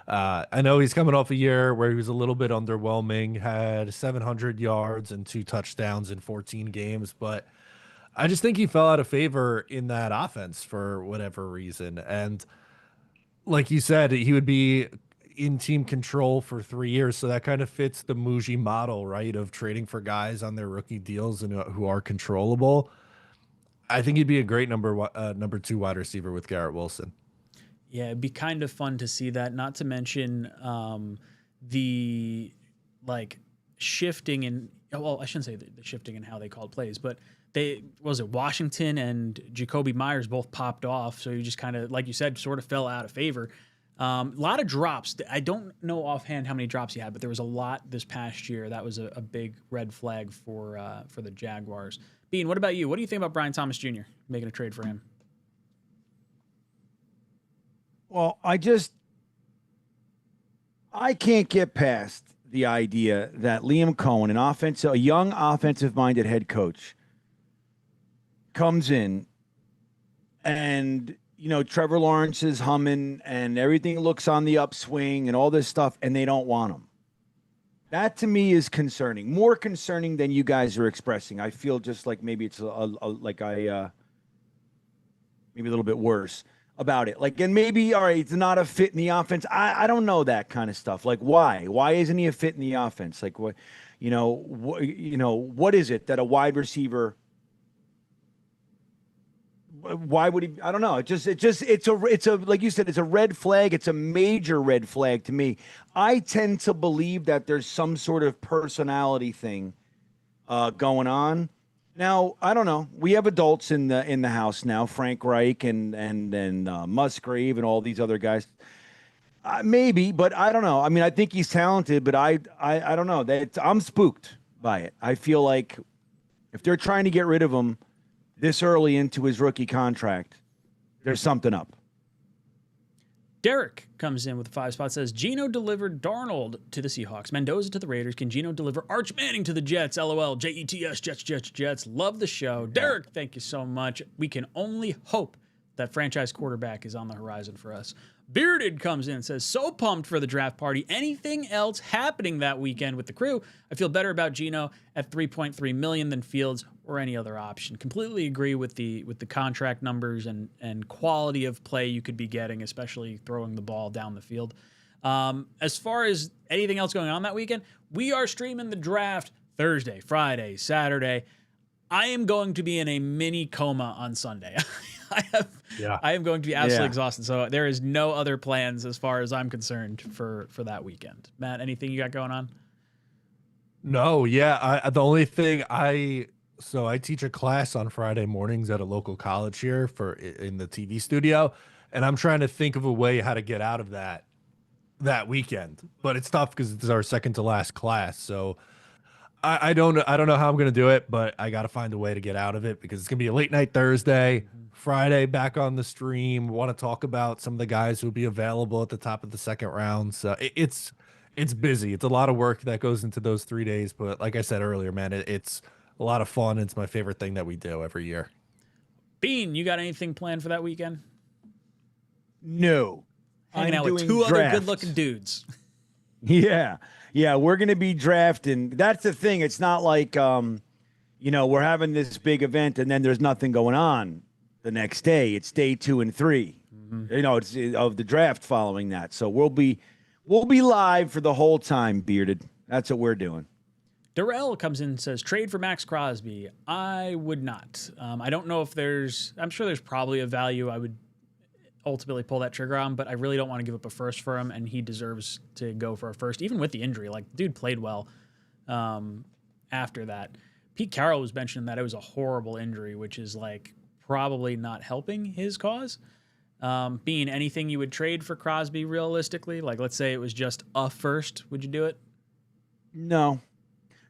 I know he's coming off a year where he was a little bit underwhelming, had 700 yards and 2 touchdowns in 14 games, but I just think he fell out of favor in that offense for whatever reason. And like you said, he would be in team control for 3 years. So that kind of fits the Muji model, right? Of trading for guys on their rookie deals and who are controllable. I think he'd be a great number 2 wide receiver with Garrett Wilson. Yeah, it'd be kind of fun to see that. Not to mention the like shifting in, well, I shouldn't say the shifting in how they called plays, but Washington and Jacoby Myers both popped off. So you just kind of, like you said, sort of fell out of favor. A lot of drops. I don't know offhand how many drops he had, but there was a lot this past year. That was a big red flag for the Jaguars. Bean, what about you? What do you think about Brian Thomas Jr. making a trade for him? Well, I can't get past the idea that Liam Cohen, a young offensive-minded head coach, comes in and, you know, Trevor Lawrence is humming and everything looks on the upswing and all this stuff, and they don't want him. That to me is concerning, more concerning than you guys are expressing. I feel just like maybe it's maybe a little bit worse about it. Like, and maybe, all right, it's not a fit in the offense. I don't know that kind of stuff. Like, why isn't he a fit in the offense? Like, what, what is it that a wide receiver, why would he? I don't know. It's a like you said, it's a red flag. It's a major red flag to me. I tend to believe that there's some sort of personality thing going on. Now, I don't know. We have adults in the house now, Frank Reich and Musgrave and all these other guys. Maybe, but I don't know. I mean, I think he's talented, but I don't know. I'm spooked by it. I feel like if they're trying to get rid of him, this early into his rookie contract, there's something up. Derek comes in with a 5 spot, says, Geno delivered Darnold to the Seahawks, Mendoza to the Raiders. Can Geno deliver Arch Manning to the Jets? LOL, JETS, Jets. Love the show. Derek, thank you so much. We can only hope that franchise quarterback is on the horizon for us. Bearded comes in and says, so pumped for the draft party. Anything else happening that weekend with the crew? I feel better about Geno at $3.3 million than Fields or any other option. Completely agree with the contract numbers and quality of play you could be getting, especially throwing the ball down the field. As far as anything else going on that weekend, we are streaming the draft Thursday, Friday, Saturday. I am going to be in a mini coma on Sunday. I am going to be absolutely exhausted. So there is no other plans as far as I'm concerned for that weekend. Matt, anything you got going on? No, the only thing I teach a class on Friday mornings at a local college here in the TV studio, and I'm trying to think of a way how to get out of that weekend. But it's tough because it's our second to last class. So I don't know how I'm going to do it, but I got to find a way to get out of it because it's going to be a late night Thursday, Friday back on the stream. Want to talk about some of the guys who'll be available at the top of the second round. So it's busy. It's a lot of work that goes into those 3 days. But like I said earlier, man, it's a lot of fun. It's my favorite thing that we do every year. Bean, you got anything planned for that weekend? No. Hanging out with two other good-looking dudes. Yeah, we're going to be drafting. That's the thing. It's not like, we're having this big event and then there's nothing going on the next day. It's day 2 and 3. It's of the draft following that. So we'll be live for the whole time, Bearded. That's what we're doing. Darrell comes in and says, trade for Max Crosby. I would not. I don't know if I'm sure there's probably a value I would ultimately pull that trigger on, but I really don't want to give up a first for him, and he deserves to go for a first, even with the injury. Like, dude played well after that. Pete Carroll was mentioning that it was a horrible injury, which is like probably not helping his cause. Being anything you would trade for Crosby realistically, like let's say it was just a first, would you do it? No,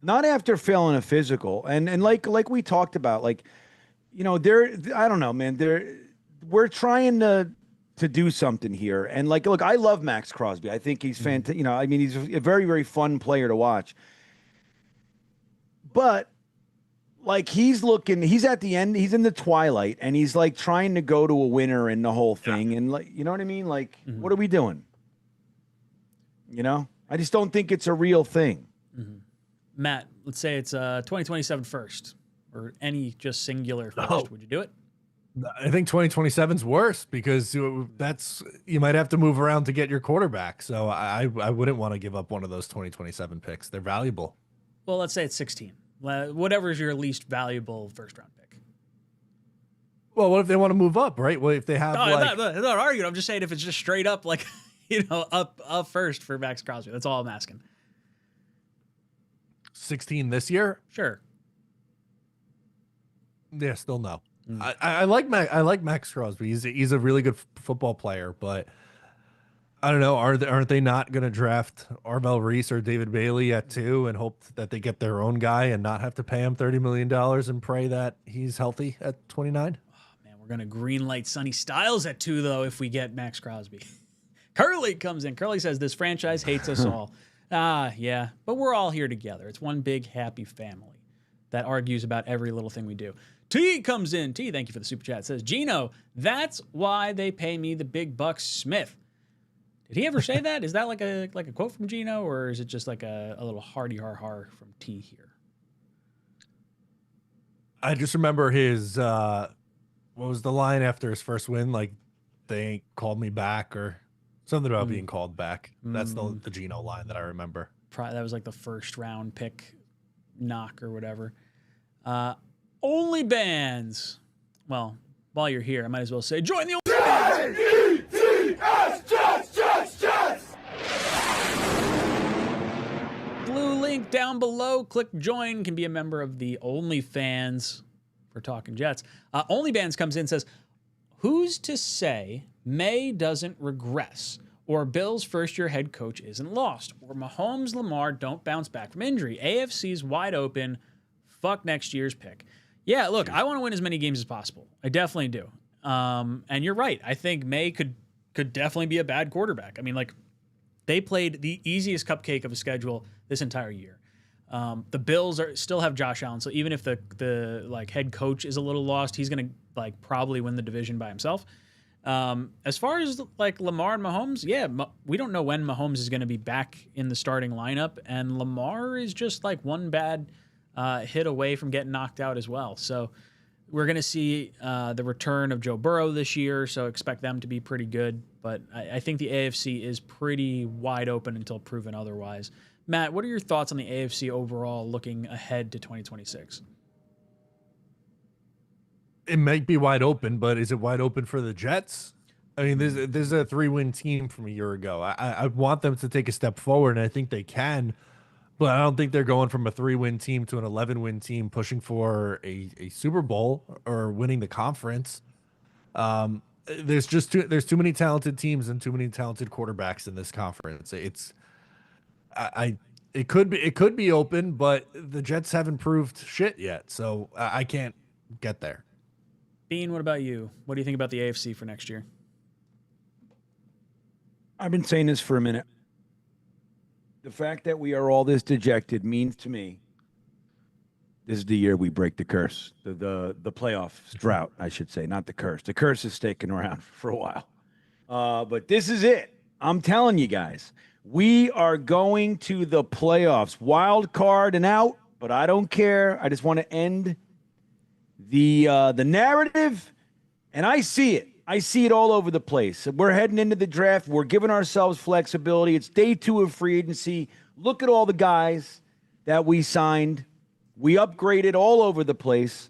not after failing a physical. And like we talked about, I don't know, man, we're trying to do something here. And look, I love Max Crosby. I think he's fantastic. He's a very, very fun player to watch. But he's at the end, he's in the twilight, and he's trying to go to a winner in the whole thing. And you know what I mean? What are we doing? I just don't think it's a real thing. Matt, let's say it's 2027 first, or any just singular first. Would you do it? I think 2027's worse because you might have to move around to get your quarterback. So I wouldn't want to give up one of those 2027 picks. They're valuable. Well, let's say it's 16. Whatever is your least valuable first round pick. Well, what if they want to move up, right? Well, if they have I'm not arguing. I'm just saying if it's just straight up up first for Max Crosby. That's all I'm asking. 16 this year? Sure. Yeah, still no. I like Max Crosby. He's a really good football player, but I don't know. Aren't they not going to draft Arvell Reese or David Bailey at 2 and hope that they get their own guy and not have to pay him $30 million and pray that he's healthy at 29? Oh, man, we're going to greenlight Sonny Styles at 2 though if we get Max Crosby. Curly comes in. Curly says this franchise hates us all. Yeah, but we're all here together. It's one big happy family that argues about every little thing we do. T comes in. T, thank you for the super chat. Says, Geno, that's why they pay me the big bucks, Smith. Did he ever say that? Is that like a quote from Geno, or is it just like a little hardy har from T here? I just remember his what was the line after his first win? Like, they ain't called me back, or something about being called back. That's the Geno line that I remember. Probably that was like the first round pick knock or whatever. Only bands. Well, while you're here, I might as well say, join the only bands. Blue link down below. Click join. Can be a member of the OnlyFans for Talking Jets. OnlyFans comes in and says, who's to say May doesn't regress, or Bill's first-year head coach isn't lost, or Mahomes, Lamar don't bounce back from injury? AFC's wide open. Fuck next year's pick. Yeah, look, I want to win as many games as possible. I definitely do. And you're right. I think May could definitely be a bad quarterback. I mean, like, they played the easiest cupcake of a schedule this entire year. The Bills still have Josh Allen, so even if the like head coach is a little lost, he's gonna like probably win the division by himself. As far as like Lamar and Mahomes, yeah, we don't know when Mahomes is going to be back in the starting lineup, and Lamar is just like one bad hit away from getting knocked out as well. So we're going to see the return of Joe Burrow this year, so expect them to be pretty good. But I think the AFC is pretty wide open until proven otherwise. Matt, what are your thoughts on the AFC overall looking ahead to 2026? It might be wide open, but is it wide open for the Jets? I mean, there's a 3-win team from a year ago. I want them to take a step forward, and I think they can, but I don't think they're going from a 3-win team to an 11-win team pushing for a Super Bowl or winning the conference. There's too many talented teams and too many talented quarterbacks in this conference. It could be open, but the Jets haven't proved shit yet, so I can't get there. Bean, what about you? What do you think about the AFC for next year? I've been saying this for a minute. The fact that we are all this dejected means to me this is the year we break the curse, the playoff drought, I should say, not the curse. The curse is sticking around for a while. But this is it. I'm telling you guys, we are going to the playoffs, wild card and out, but I don't care. I just want to end the narrative, and I see it. I see it all over the place. We're heading into the draft. We're giving ourselves flexibility. It's day 2 of free agency. Look at all the guys that we signed. We upgraded all over the place,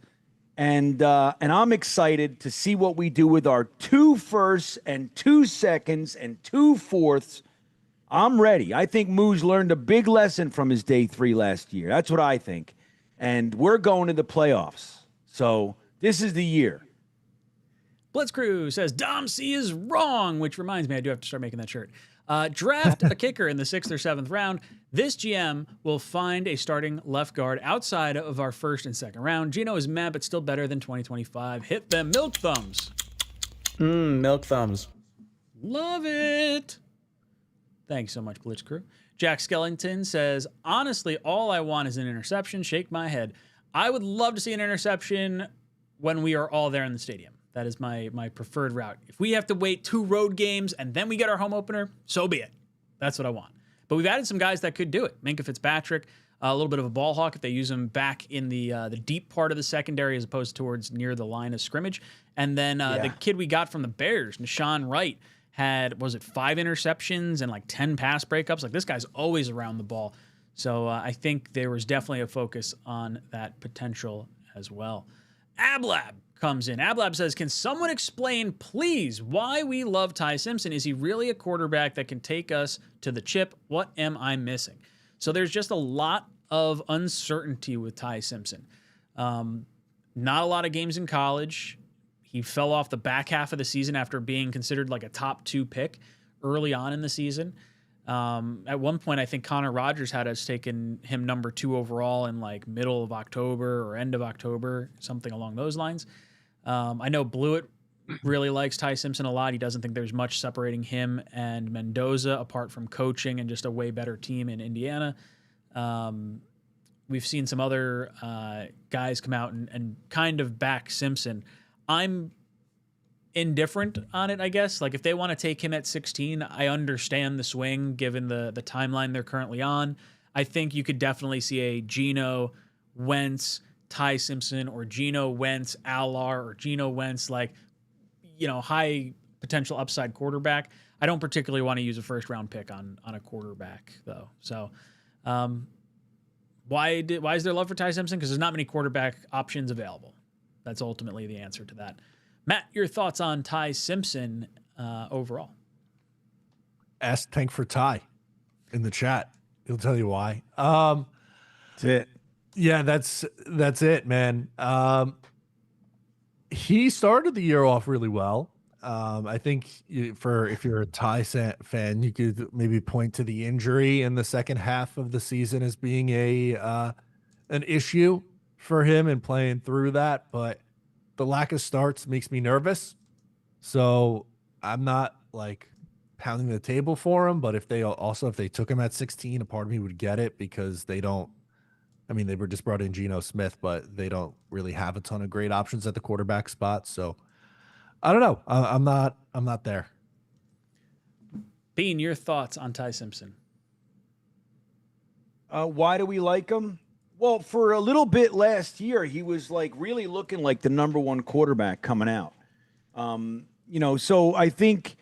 and I'm excited to see what we do with our 2 firsts and 2 seconds and 2 fourths. I'm ready. I think Mooj learned a big lesson from his day 3 last year. That's what I think. And we're going to the playoffs. So this is the year. Blitzcrew says Dom C is wrong, which reminds me, I do have to start making that shirt. Draft a kicker in the 6th or 7th round. This GM will find a starting left guard outside of our 1st and 2nd round. Gino is mad, but still better than 2025. Hit them milk thumbs. Milk thumbs. Love it. Thanks so much, Blitzcrew. Jack Skellington says, honestly, all I want is an interception. Shake my head. I would love to see an interception when we are all there in the stadium. That is my preferred route. If we have to wait 2 road games and then we get our home opener, so be it. That's what I want. But we've added some guys that could do it. Minkah Fitzpatrick, a little bit of a ball hawk if they use him back in the deep part of the secondary as opposed towards near the line of scrimmage. And then the kid we got from the Bears, Nashawn Wright, had, 5 interceptions and like 10 pass breakups. Like, this guy's always around the ball. So I think there was definitely a focus on that potential as well. Ablab comes in. Ablab says, can someone explain, please, why we love Ty Simpson? Is he really a quarterback that can take us to the chip? What am I missing? So there's just a lot of uncertainty with Ty Simpson. Not a lot of games in college. He fell off the back half of the season after being considered like a top 2 pick early on in the season. At one point, I think Connor Rogers had us taking him number 2 overall in like middle of October or end of October, something along those lines. I know Blewett really likes Ty Simpson a lot. He doesn't think there's much separating him and Mendoza apart from coaching and just a way better team in Indiana. We've seen some other guys come out and kind of back Simpson. I'm indifferent on it, I guess. Like, if they want to take him at 16, I understand the swing given the timeline they're currently on. I think you could definitely see a Geno Wentz, Ty Simpson, or Geno Wentz, Alar, or Geno Wentz, like, high potential upside quarterback. I don't particularly want to use a 1st round pick on a quarterback though. So why is there love for Ty Simpson? Because there's not many quarterback options available. That's ultimately the answer to that. Matt, your thoughts on Ty Simpson overall? Ask Tank for Ty in the chat. He'll tell you why. That's it. Yeah, that's it, man. He started the year off really well. I think if you're a Ty fan, you could maybe point to the injury in the second half of the season as being an issue. for him and playing through that, but the lack of starts makes me nervous. So I'm not like pounding the table for him, but if they took him at 16, a part of me would get it because they don't. I mean, they were just brought in Geno Smith, but they don't really have a ton of great options at the quarterback spot. So I don't know. I'm not there. Bean, your thoughts on Ty Simpson? Why do we like him? Well, for a little bit last year, he was like really looking like the number one quarterback coming out. So I think,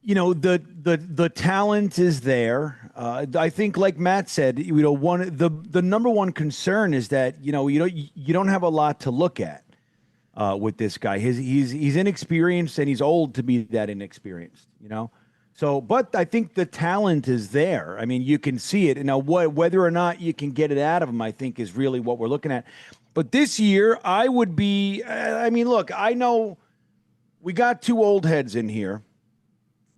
the talent is there. I think, like Matt said, the number one concern is that you don't have a lot to look at with this guy. He's inexperienced and he's old to be that inexperienced. So, but I think the talent is there. I mean, you can see it. And now, whether or not you can get it out of him, I think, is really what we're looking at. But this year, I would be. Look, I know we got two old heads in here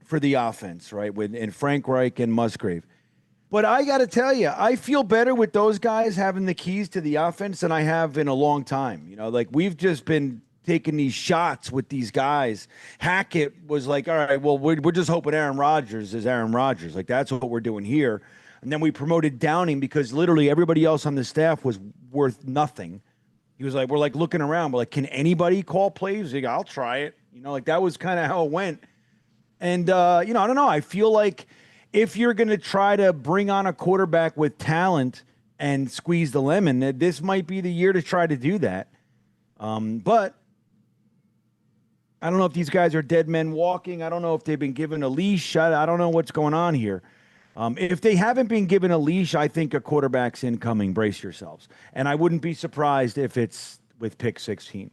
for the offense, right? In Frank Reich and Musgrave. But I got to tell you, I feel better with those guys having the keys to the offense than I have in a long time. We've just been taking these shots with these guys. Hackett was like, all right, well, we're just hoping Aaron Rodgers is Aaron Rodgers. Like, that's what we're doing here. And then we promoted Downing because literally everybody else on the staff was worth nothing. He was like, we're like looking around. We're like, can anybody call plays? Like, I'll try it. That was kind of how it went. And, I don't know. I feel like if you're going to try to bring on a quarterback with talent and squeeze the lemon, this might be the year to try to do that. But I don't know if these guys are dead men walking. I don't know if they've been given a leash. I don't know what's going on here. If they haven't been given a leash, I think a quarterback's incoming. Brace yourselves. And I wouldn't be surprised if it's with pick 16,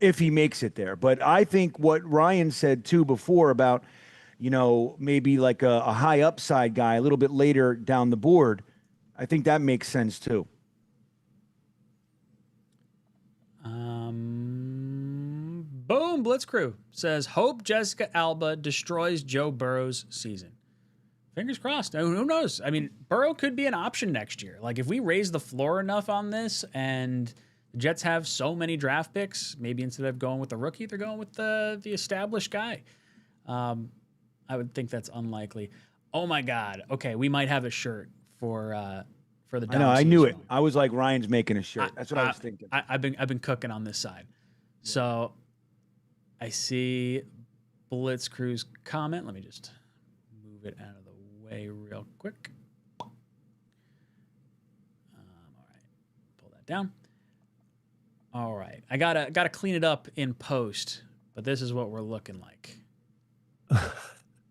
if he makes it there. But I think what Ryan said, too, before about, maybe like a high upside guy a little bit later down the board, I think that makes sense, too. Boom, Blitz Crew says, hope Jessica Alba destroys Joe Burrow's season. Fingers crossed. Who knows? I mean, Burrow could be an option next year. Like, if we raise the floor enough on this and the Jets have so many draft picks, maybe instead of going with the rookie, they're going with the established guy. I would think that's unlikely. Oh, my God. Okay, we might have a shirt for the Dom. I know, I knew it. I was like, Ryan's making a shirt. That's what I was thinking. I've been cooking on this side. Yeah. So I see Blitz Crew's comment. Let me just move it out of the way real quick. All right, pull that down. All right, I gotta clean it up in post, but this is what we're looking like.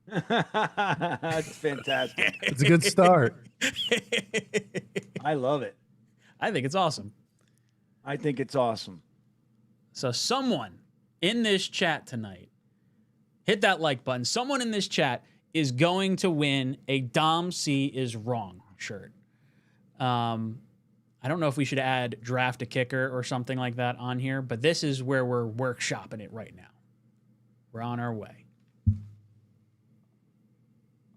That's fantastic. It's a good start. I love it. I think it's awesome. I think it's awesome. So someone in this chat tonight, hit that like button. Someone in this chat is going to win a Dom C is wrong shirt. I don't know if we should add draft a kicker or something like that on here, but this is where we're workshopping it right now. We're on our way.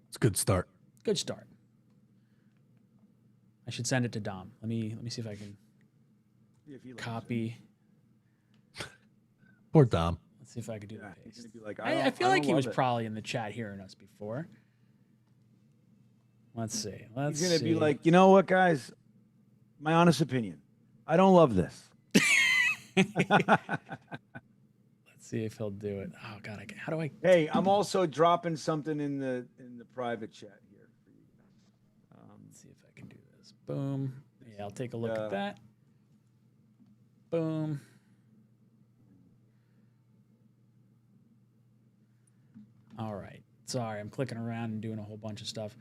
It's a good start. Good start. I should send it to Dom. Let me see if I can copy. Poor Dom. Let's see if I could do the paste. Like, I feel like he was probably in the chat hearing us before. Let's see. He's going to be like, you know what, guys? My honest opinion. I don't love this. Let's see if he'll do it. Oh, God. How do I? Hey, I'm also dropping something in the private chat here for you. Let's see if I can do this. Boom. Yeah, I'll take a look at that. Boom. All right. Sorry, I'm clicking around and doing a whole bunch of stuff.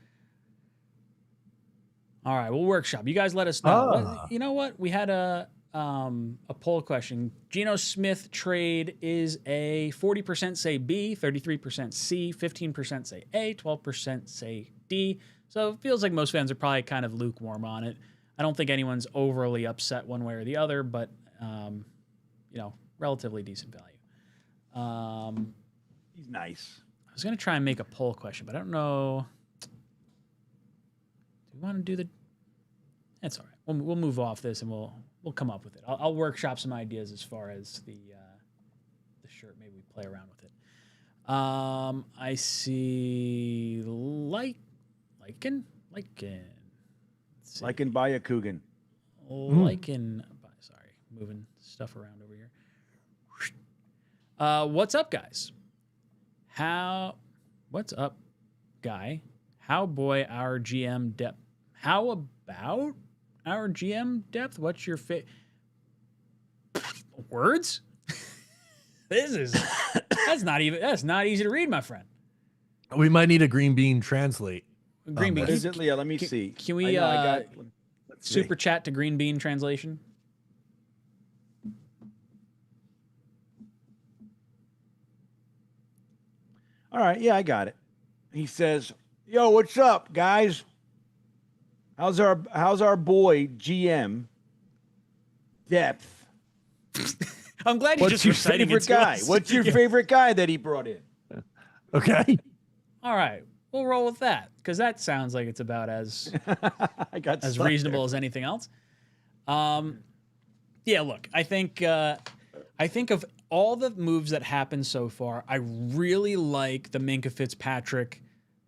All right, we'll workshop. You guys let us know. You know what? We had a poll question. Geno Smith trade is a 40% say B, 33% C, 15% say A, 12% say D. So it feels like most fans are probably kind of lukewarm on it. I don't think anyone's overly upset one way or the other, but relatively decent value. He's nice. I was going to try and make a poll question, but I don't know. Do we want to do the... That's all right. we'll move off this and we'll come up with it. I'll workshop some ideas as far as the shirt. Maybe we play around with it. I see 𝐒𝐿𝐾𝐭. 𝐿𝐾𝐭. 𝐿𝐾𝐭. Sorry, moving stuff around over here. What's up, guys? What's up, guy? How boy our GM depth? How about our GM depth? What's your words? That's not easy to read, my friend. We might need a green bean translate. Green bean. What is it, Leah? Let me see. Can we let's see. super chat to green bean translation? All right, yeah, I got it. He says, "Yo, what's up, guys? How's our boy GM depth? I'm glad you What's just your reciting favorite it to guy? us. What's your favorite guy that he brought in?" Okay. All right, we'll roll with that because that sounds like it's about as as stuck reasonable there. as anything else. Yeah, look, I think of all the moves that happened so far, I really like the Minkah Fitzpatrick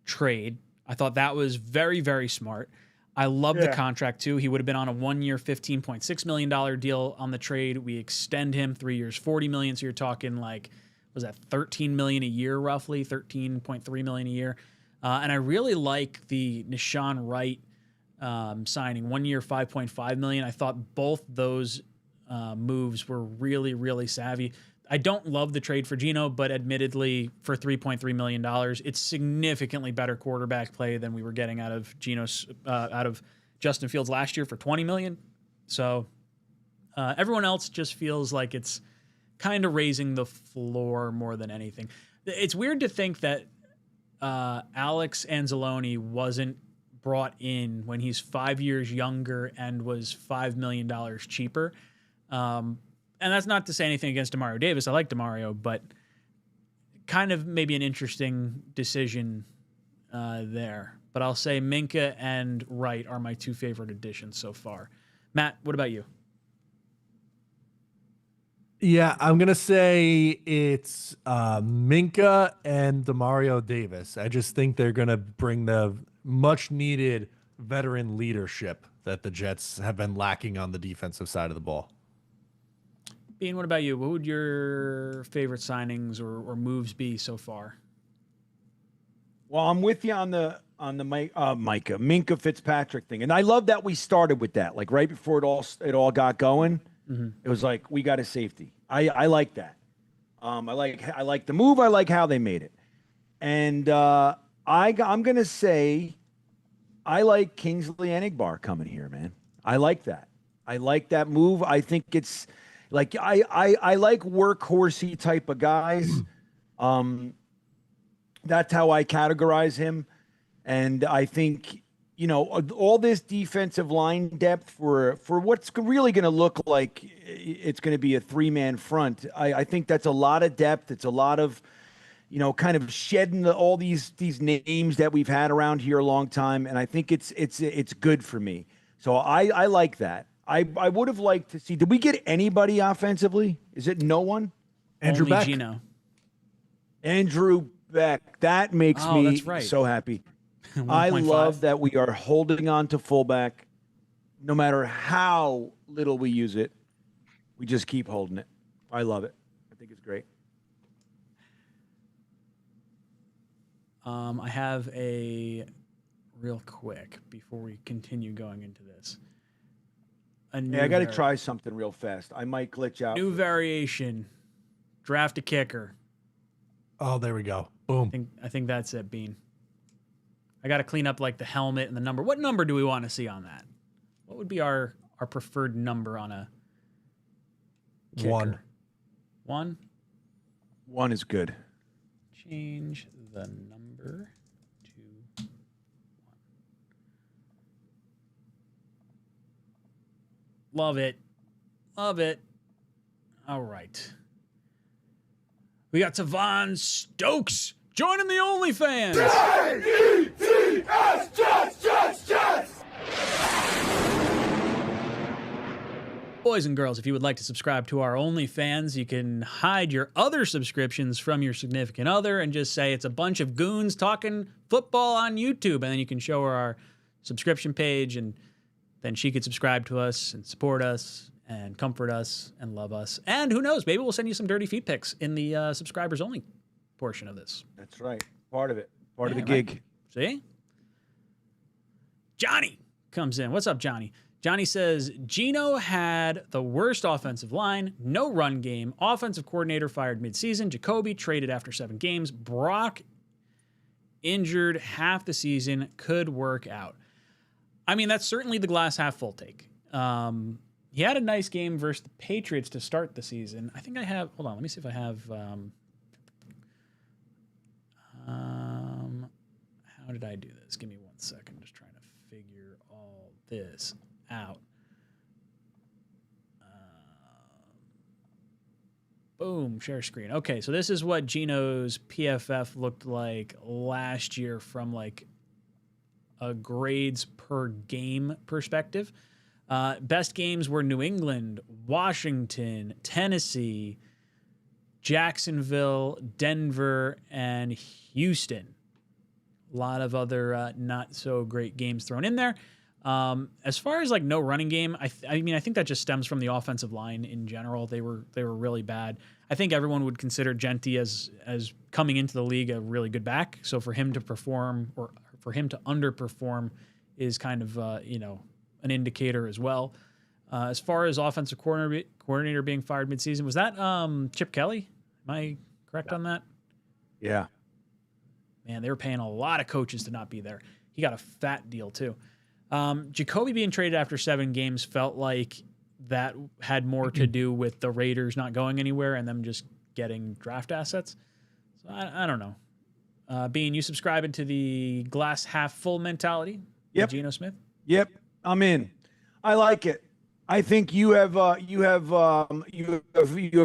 trade. I thought that was very, very smart. I love the contract too. He would have been on a 1-year, $15.6 million deal on the trade. We extend him 3 years, $40 million. So you're talking like, was that $13 million a year, roughly $13.3 million a year? And I really like the Nahshon Wright signing, 1 year, $5.5 million. I thought both those moves were really, really savvy. I don't love the trade for Geno, but admittedly, for $3.3 million, it's significantly better quarterback play than we were getting out of Justin Fields last year for $20 million. So everyone else just feels like it's kind of raising the floor more than anything. It's weird to think that Alex Anzalone wasn't brought in when he's 5 years younger and was $5 million cheaper. And that's not to say anything against Demario Davis. I like Demario, but kind of maybe an interesting decision there. But I'll say Minkah and Wright are my two favorite additions so far. Matt, what about you? Yeah, I'm going to say it's Minkah and Demario Davis. I just think they're going to bring the much needed veteran leadership that the Jets have been lacking on the defensive side of the ball. Bean, what about you? What would your favorite signings or moves be so far? Well, I'm with you on the Minkah Fitzpatrick thing, and I love that we started with that. Like right before it all got going, it was like we got a safety. I like that. I like the move. I like how they made it, and I'm gonna say I like 𝐒𝐮𝐬𝐫𝐞𝐬 coming here, man. I like that. I like that move. I think it's. Like I like workhorsey type of guys. That's how I categorize him. And I think, all this defensive line depth for what's really going to look like it's going to be a 3-man front. I think that's a lot of depth. It's a lot of, kind of shedding all these names that we've had around here a long time. And I think it's good for me. So I like that. I would have liked to see. Did we get anybody offensively? Is it no one? Andrew Only Beck. Geno. Andrew Beck. That makes me that's right. so happy. I love that we are holding on to fullback. No matter how little we use it, we just keep holding it. I love it. I think it's great. I have a real quick before we continue going into this. I got to try something real fast. I might glitch out. New variation. Draft a kicker. Oh, there we go. Boom. I think that's it, Bean. I got to clean up like the helmet and the number. What number do we want to see on that? What would be our preferred number on a kicker? 1. 1? 1 is good. Change the number to 1. Love it. Love it. All right. We got Savon Stokes joining the OnlyFans. Jets! Boys and girls, if you would like to subscribe to our OnlyFans, you can hide your other subscriptions from your significant other and just say it's a bunch of goons talking football on YouTube. And then you can show her our subscription page, and then she could subscribe to us and support us and comfort us and love us. And who knows, maybe we'll send you some dirty feet pics in the subscribers only portion of this. That's right. Part of it. Part of the gig. Right. See? Johnny comes in. What's up, Johnny? Johnny says, Geno had the worst offensive line, no run game, offensive coordinator fired midseason, Jacoby traded after 7 games, Brock injured half the season, could work out. I mean, that's certainly the glass half full take. He had a nice game versus the Patriots to start the season. I think I have, hold on, let me see if I have, how did I do this? Give me 1 second. Just trying to figure all this out. Boom, share screen. Okay, so this is what Geno's PFF looked like last year from like a grades per game perspective. Best games were New England, Washington, Tennessee, Jacksonville, Denver, and Houston. A lot of other not so great games thrown in there. As far as like no running game, I mean, I think that just stems from the offensive line in general. They were really bad. I think everyone would consider Genty as coming into the league a really good back. So for him to perform or for him to underperform is kind of an indicator as well. As far as offensive coordinator being fired midseason, was that Chip Kelly? Am I correct on that? Yeah. Man, they were paying a lot of coaches to not be there. He got a fat deal too. Jacoby being traded after 7 games felt like that had more to do with the Raiders not going anywhere and them just getting draft assets. So I don't know. Bean, you subscribing to the glass half full mentality? Yep. Geno Smith? Yep. I'm in. I like it. I think you have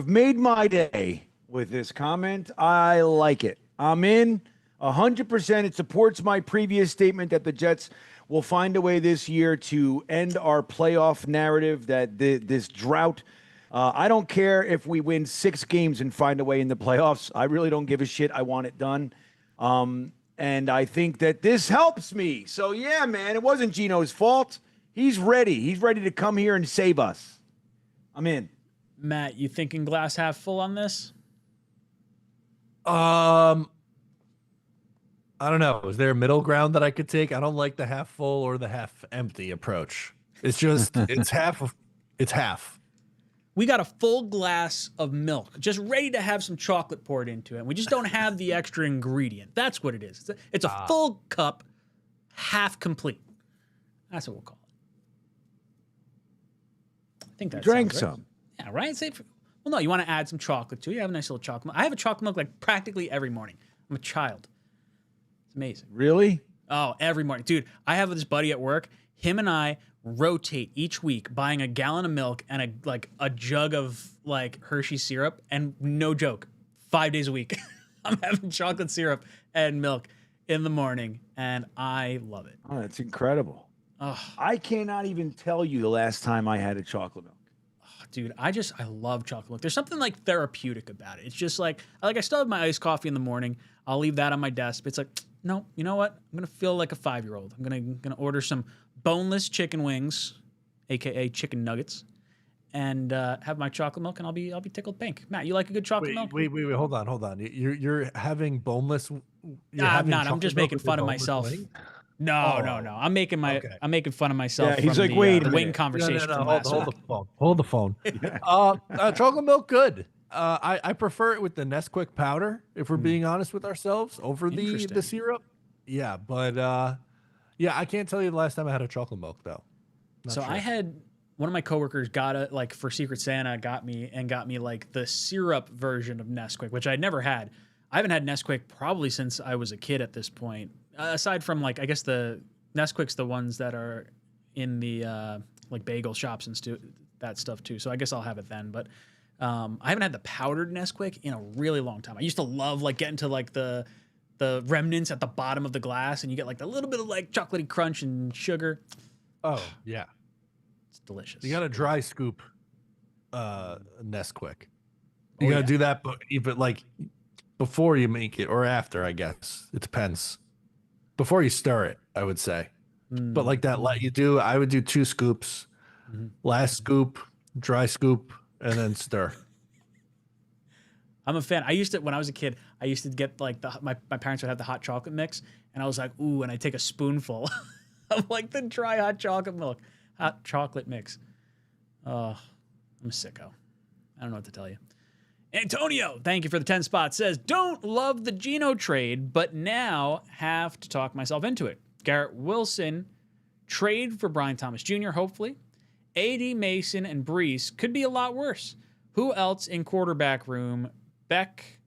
made my day with this comment. I like it. I'm in 100%. It supports my previous statement that the Jets will find a way this year to end our playoff narrative, that this drought. I don't care if we win 6 games and find a way in the playoffs. I really don't give a shit. I want it done. And I think that this helps me. So, yeah, man, it wasn't Geno's fault. He's ready. He's ready to come here and save us. I'm in. Matt, you thinking glass half full on this? I don't know. Is there a middle ground that I could take? I don't like the half full or the half empty approach. It's just, it's half. We got a full glass of milk, just ready to have some chocolate poured into it. We just don't have the extra ingredient. That's what it is. It's a full cup, half complete. That's what we'll call it. I think that drank sounds right. some. Yeah, right? Well, no, you want to add some chocolate too. You have a nice little chocolate milk. I have a chocolate milk like practically every morning. I'm a child. It's amazing. Really? Oh, every morning. Dude, I have this buddy at work. Him and I rotate each week buying a gallon of milk and a jug of like Hershey syrup, and no joke, 5 days a week I'm having chocolate syrup and milk in the morning, and I love it. Oh, that's incredible. Oh, I cannot even tell you the last time I had a chocolate milk. dude, I love chocolate milk. There's something like therapeutic about it. It's just like I still have my iced coffee in the morning. I'll leave that on my desk. But it's like, no, you know what? I'm gonna feel like a 5-year-old. I'm gonna order some boneless chicken wings, aka chicken nuggets, and have my chocolate milk, and I'll be tickled pink. Matt, you like a good chocolate milk? Wait, hold on. You're having boneless. I'm not. I'm just making fun of myself. No. I'm making fun of myself. Yeah, he's from like, the, wait the a wing minute. conversation. No, from last hold week. the phone. Hold the phone. Chocolate milk, good. I prefer it with the Nesquik powder, if we're being honest with ourselves, over the syrup. Yeah, but I can't tell you the last time I had a chocolate milk though. So I had one of my coworkers for Secret Santa got me like the syrup version of Nesquik, which I'd never had. I haven't had Nesquik probably since I was a kid at this point. Aside from I guess the Nesquik's the ones that are in the like bagel shops and that stuff too. So I guess I'll have it then. But I haven't had the powdered Nesquik in a really long time. I used to love getting to the remnants at the bottom of the glass, and you get a little bit of chocolatey crunch and sugar. Oh yeah, it's delicious. You got a dry scoop Nesquik. You gotta do that, but even like before you make it or after, I guess it depends. Before you stir it, I would say. But like that, I would do 2 scoops, last scoop, dry scoop, and then stir. I'm a fan. I used to, when I was a kid, I used to get like my parents would have the hot chocolate mix, and I was like, ooh, and I take a spoonful of like the dry hot chocolate mix. I'm a sicko. I don't know what to tell you. Antonio, thank you for the 10 spots, says, don't love the Geno trade, but now have to talk myself into it. Garrett Wilson, trade for Brian Thomas Jr., hopefully. A.D. Mason and Brees could be a lot worse. Who else in quarterback room? Beck,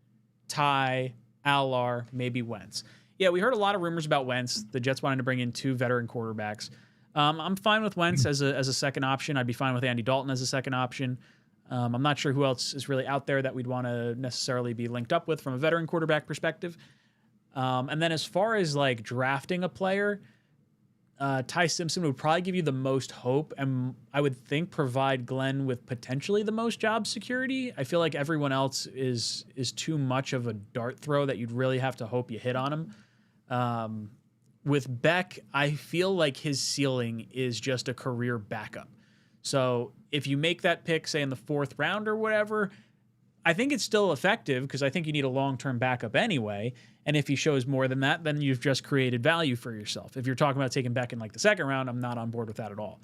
Ty, Alar, maybe Wentz. Yeah, we heard a lot of rumors about Wentz. The Jets wanted to bring in 2 veteran quarterbacks. I'm fine with Wentz as a second option. I'd be fine with Andy Dalton as a second option. I'm not sure who else is really out there that we'd want to necessarily be linked up with from a veteran quarterback perspective. And then as far as like drafting a player, Ty Simpson would probably give you the most hope, and I would think provide Glenn with potentially the most job security. I feel like everyone else is too much of a dart throw that you'd really have to hope you hit on him. With Beck, I feel like his ceiling is just a career backup. So if you make that pick, say in the 4th round or whatever, I think it's still effective because I think you need a long-term backup anyway. And if he shows more than that, then you've just created value for yourself. If you're talking about taking Beck in like the 2nd round, I'm not on board with that at all.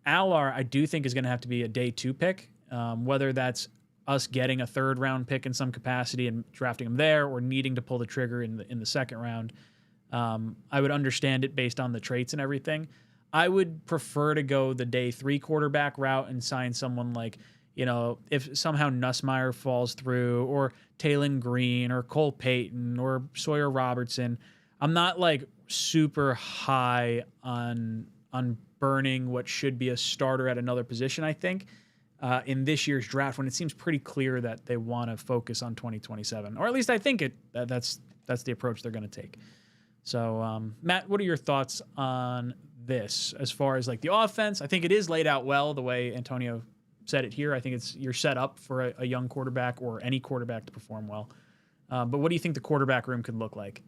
Alar, I do think is going to have to be a day 2 pick, whether that's us getting a 3rd round pick in some capacity and drafting him there, or needing to pull the trigger in the 2nd round. I would understand it based on the traits and everything. I would prefer to go the day 3 quarterback route and sign someone like, you know, if somehow Nussmeier falls through, or Taylon Green, or Cole Payton, or Sawyer Robertson. I'm not like super high on burning what should be a starter at another position, I think, in this year's draft, when it seems pretty clear that they want to focus on 2027. Or at least I think that's the approach they're going to take. So, Matt, what are your thoughts on this as far as like the offense? I think it is laid out well the way Antonio said it here. I think you're set up for a young quarterback or any quarterback to perform well. But what do you think the quarterback room could look like?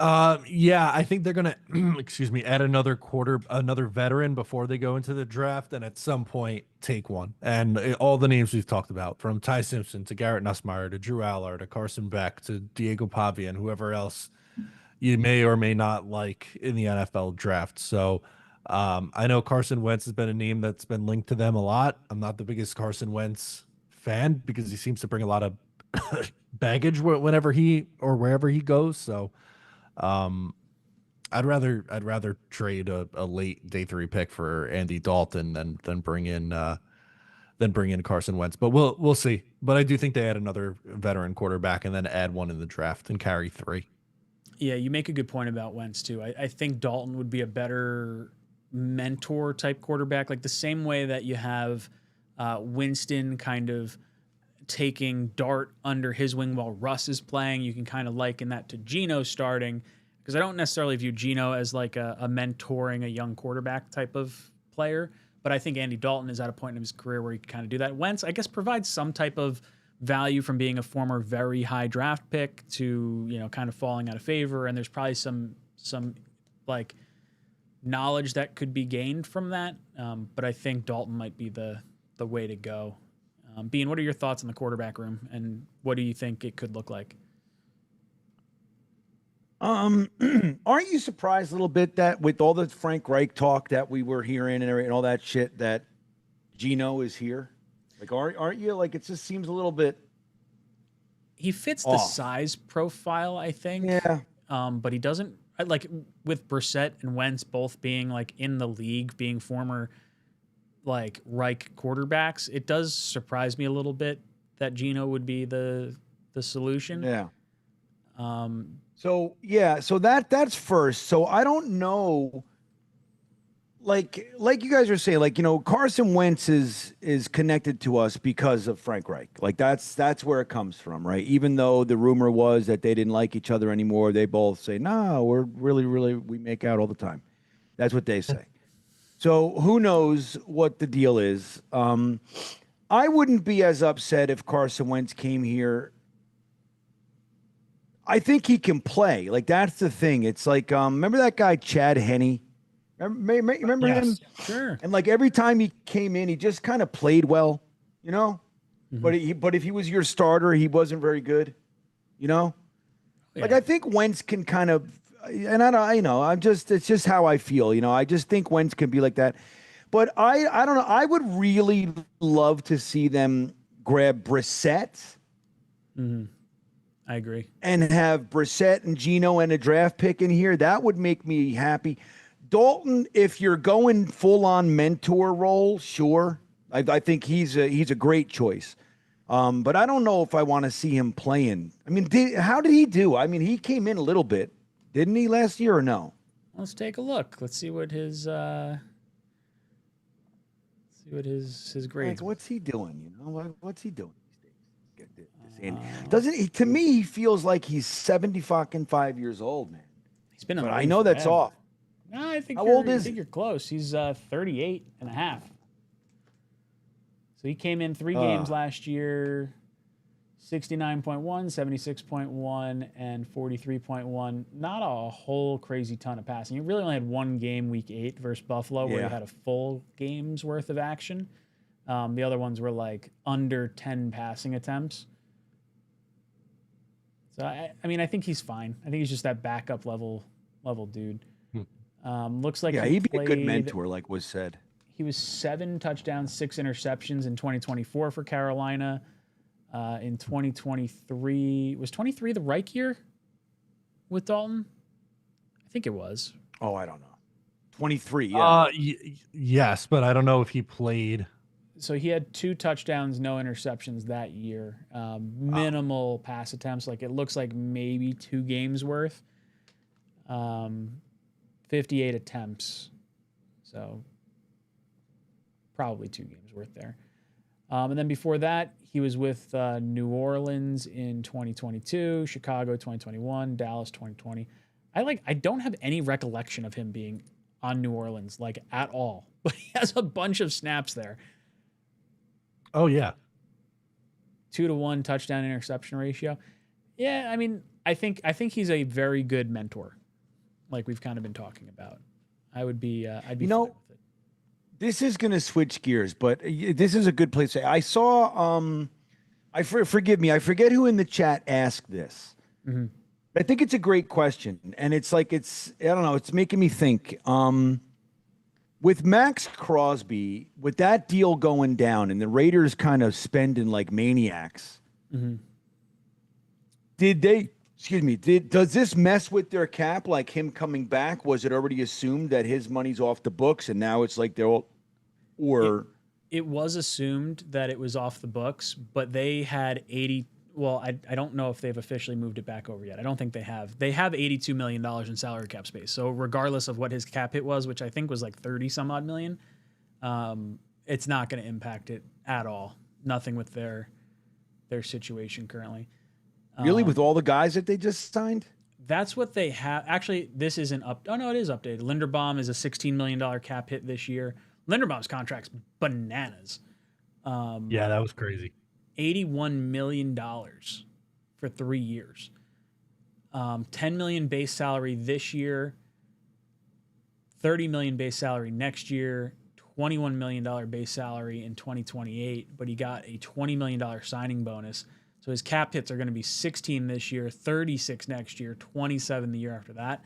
Yeah, I think they're gonna add another veteran before they go into the draft, and at some point take one. And all the names we've talked about, from Ty Simpson to Garrett Nussmeier to Drew Aller to Carson Beck to Diego Pavia and whoever else you may or may not like in the NFL draft. So I know Carson Wentz has been a name that's been linked to them a lot. I'm not the biggest Carson Wentz fan because he seems to bring a lot of baggage whenever wherever he goes. So I'd rather trade a late day 3 pick for Andy Dalton than bring in Carson Wentz. But we'll see. But I do think they add another veteran quarterback and then add one in the draft and carry 3. Yeah, you make a good point about Wentz too. I think Dalton would be a better mentor type quarterback, like the same way that you have Winston kind of taking Dart under his wing while Russ is playing. You can kind of liken that to Geno starting, because I don't necessarily view Geno as like a mentoring a young quarterback type of player, but I think Andy Dalton is at a point in his career where he can kind of do that. Wentz, I guess, provides some type of value from being a former very high draft pick to, you know, kind of falling out of favor. And there's probably some like knowledge that could be gained from that. But I think Dalton might be the way to go. Bean, what are your thoughts on the quarterback room, and what do you think it could look like? Aren't you surprised a little bit that with all the Frank Reich talk that we were hearing and all that shit, that Geno is here? Like, aren't you? Like, it just seems a little bit. He fits off. the size profile, I think. Yeah. But he doesn't, like, with Brissett and Wentz both being like in the league, being former like Reich quarterbacks, it does surprise me a little bit that Geno would be the solution. Yeah. So that's first. So I don't know. Like you guys are saying, like, you know, Carson Wentz is connected to us because of Frank Reich. Like that's where it comes from, right? Even though the rumor was that they didn't like each other anymore, they both say, no, we're really, we make out all the time. That's what they say. So who knows what the deal is. I wouldn't be as upset if Carson Wentz came here. I think he can play. Like, that's the thing. It's like, remember that guy, Chad Henne? Remember him? Sure. And like every time he came in, he just kind of played well, you know? But if he was your starter, he wasn't very good, you know? Like, I think Wentz can kind of, and it's just how I feel, you know? I just think Wentz can be like that. But I don't know. I would really love to see them grab Brissett. I agree. And have Brissett and Geno and a draft pick in here. That would make me happy. Dalton, if you're going full-on mentor role, sure. I think he's a great choice. But I don't know if I want to see him playing. I mean, how did he do? I mean, he came in a little bit, didn't he, last year or no? Let's take a look. Let's see what his grades. Like, what's he doing? You know, what's he doing these days? Doesn't he? To me, he feels like he's 75 years old, man. He's been. But I know that's off. No, I think. How old is he? I think you're close. He's 38 and a half. So he came in 3 games last year, 69.1, 76.1, and 43.1. Not a whole crazy ton of passing. He really only had 1 game, week 8 versus Buffalo, where he had a full game's worth of action. The other ones were like under 10 passing attempts. So, I mean, I think he's fine. I think he's just that backup level dude. Looks like he'd be a good mentor, like was said. He was 7 touchdowns, 6 interceptions in 2024 for Carolina. In 2023, was 23 the Reich year with Dalton? I think it was. Oh, I don't know. 23, yeah. Yes, but I don't know if he played. So he had 2 touchdowns, no interceptions that year. Minimal pass attempts. Like, it looks like maybe 2 games worth. 58 attempts. So probably 2 games worth there. And then before that, he was with New Orleans in 2022, Chicago 2021, Dallas 2020. I don't have any recollection of him being on New Orleans, like, at all. But he has a bunch of snaps there. Oh, yeah. 2-to-1 touchdown interception ratio. Yeah, I mean, I think he's a very good mentor, like we've kind of been talking about. I'd be fine with it. This is going to switch gears, but this is a good place to say. I saw, forgive me, I forget who in the chat asked this. Mm-hmm. I think it's a great question, and it's like, I don't know, it's making me think. With Max Crosby, with that deal going down and the Raiders kind of spending like maniacs, does this mess with their cap, like him coming back? Was it already assumed that his money's off the books and now it's like they're all, or? It was assumed that it was off the books, but they had 80. Well, I don't know if they've officially moved it back over yet. I don't think they have. They have $82 million in salary cap space. So regardless of what his cap hit was, which I think was like 30 some odd million, it's not going to impact it at all. Nothing with their situation currently. Really, with all the guys that they just signed? That's what they have. Actually, this isn't up. Oh, no, it is updated. Linderbaum is a $16 million cap hit this year. Linderbaum's contract's bananas. Yeah, that was crazy. $81 million for 3 years. $10 million base salary this year. $30 million base salary next year. $21 million base salary in 2028. But he got a $20 million signing bonus. So his cap hits are going to be 16 this year, 36 next year, 27 the year after that.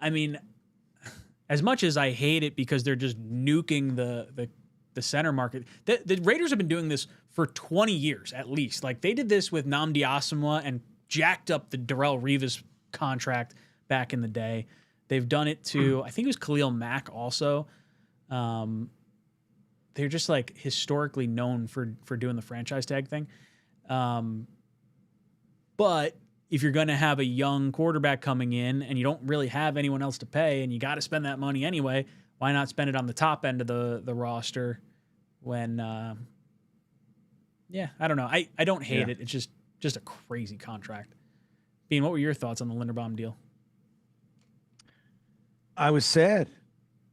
I mean, as much as I hate it because they're just nuking the center market, the Raiders have been doing this for 20 years at least. Like, they did this with Nnamdi Asomugha and jacked up the Darrelle Revis contract back in the day. They've done it to, I think it was Khalil Mack also. They're just like historically known for doing the franchise tag thing. But if you're going to have a young quarterback coming in and you don't really have anyone else to pay and you got to spend that money anyway, why not spend it on the top end of the roster when, I don't know. I don't hate it. It's just a crazy contract. Bean, what were your thoughts on the Linderbaum deal? I was sad.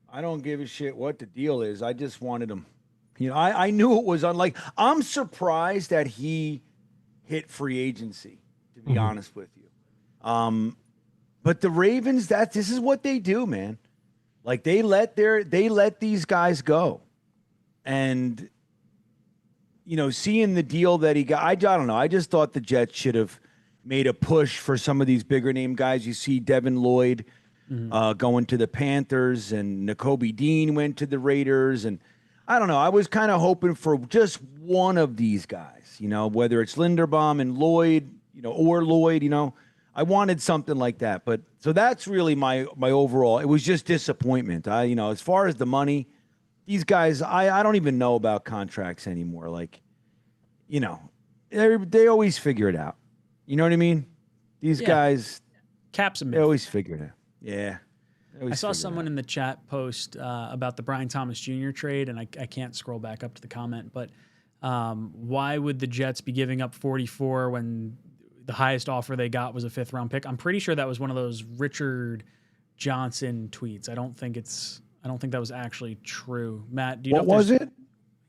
I don't give a shit what the deal is. I just wanted him. I knew it was unlike. I'm surprised that he hit free agency, to be honest with you. But the Ravens, this is what they do, man. Like they let these guys go. And seeing the deal that he got, I don't know. I just thought the Jets should have made a push for some of these bigger name guys. You see Devin Lloyd going to the Panthers, and Nakobe Dean went to the Raiders. And I don't know. I was kind of hoping for just one of these guys, whether it's Linderbaum and Lloyd, or Lloyd, I wanted something like that. But so that's really my overall. It was just disappointment. As far as the money, these guys, I don't even know about contracts anymore. Like, they always figure it out. You know what I mean? These guys, caps a myth. They always figure it out. Yeah. I saw someone in the chat post about the Brian Thomas Jr. trade, and I can't scroll back up to the comment, but why would the Jets be giving up 44 when the highest offer they got was a 5th-round pick? I'm pretty sure that was one of those Richard Johnson tweets. I don't think that was actually true. Matt, do you know what was it?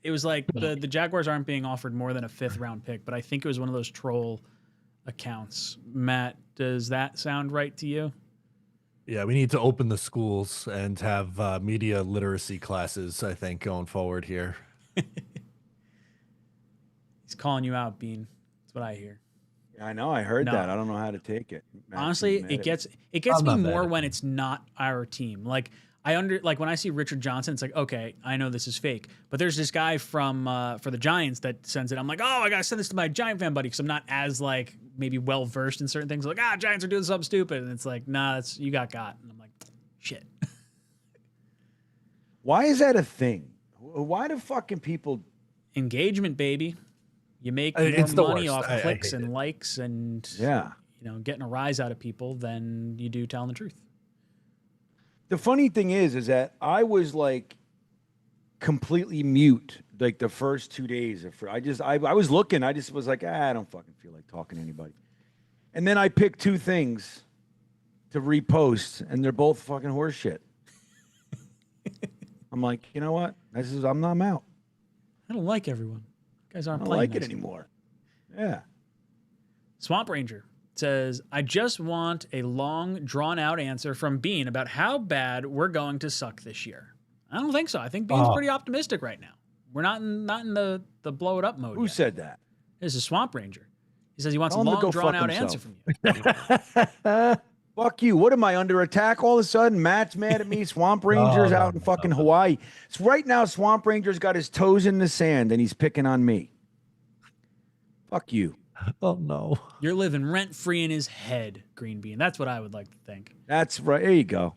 It was like the Jaguars aren't being offered more than a 5th-round pick, but I think it was one of those troll accounts. Matt, does that sound right to you? Yeah, we need to open the schools and have media literacy classes, I think, going forward here. He's calling you out, Bean. That's what I hear. I know. I heard that. I don't know how to take it. Honestly, it gets me more when it's not our team. Like when I see Richard Johnson, it's like, okay, I know this is fake. But there's this guy from for the Giants that sends it. I'm like, oh, I gotta send this to my Giant fan buddy because I'm not as like maybe well versed in certain things. Like, Giants are doing something stupid, and it's like, nah, you got. And I'm like, shit. Why is that a thing? Why do fucking people engagement, baby? You make more money off clicks and likes and getting a rise out of people than you do telling the truth. The funny thing is that I was like completely mute like the first 2 days. I was looking. I just was like, I don't fucking feel like talking to anybody. And then I picked 2 things to repost, and they're both fucking horse shit. I'm like, you know what? I'm out. I don't like everyone. You guys aren't I don't playing like nice it anymore. Yeah. Swamp Ranger says, I just want a long, drawn-out answer from Bean about how bad we're going to suck this year. I don't think so. I think Bean's pretty optimistic right now. We're not in the blow it up mode. Who said that? This is Swamp Ranger. He says he wants a long, drawn-out answer from you. Fuck you. What am I, under attack all of a sudden? Matt's mad at me. Swamp Ranger's out in fucking Hawaii. So right now, Swamp Ranger's got his toes in the sand, and he's picking on me. Fuck you. Oh, no. You're living rent-free in his head, Green Bean. That's what I would like to think. That's right. There you go.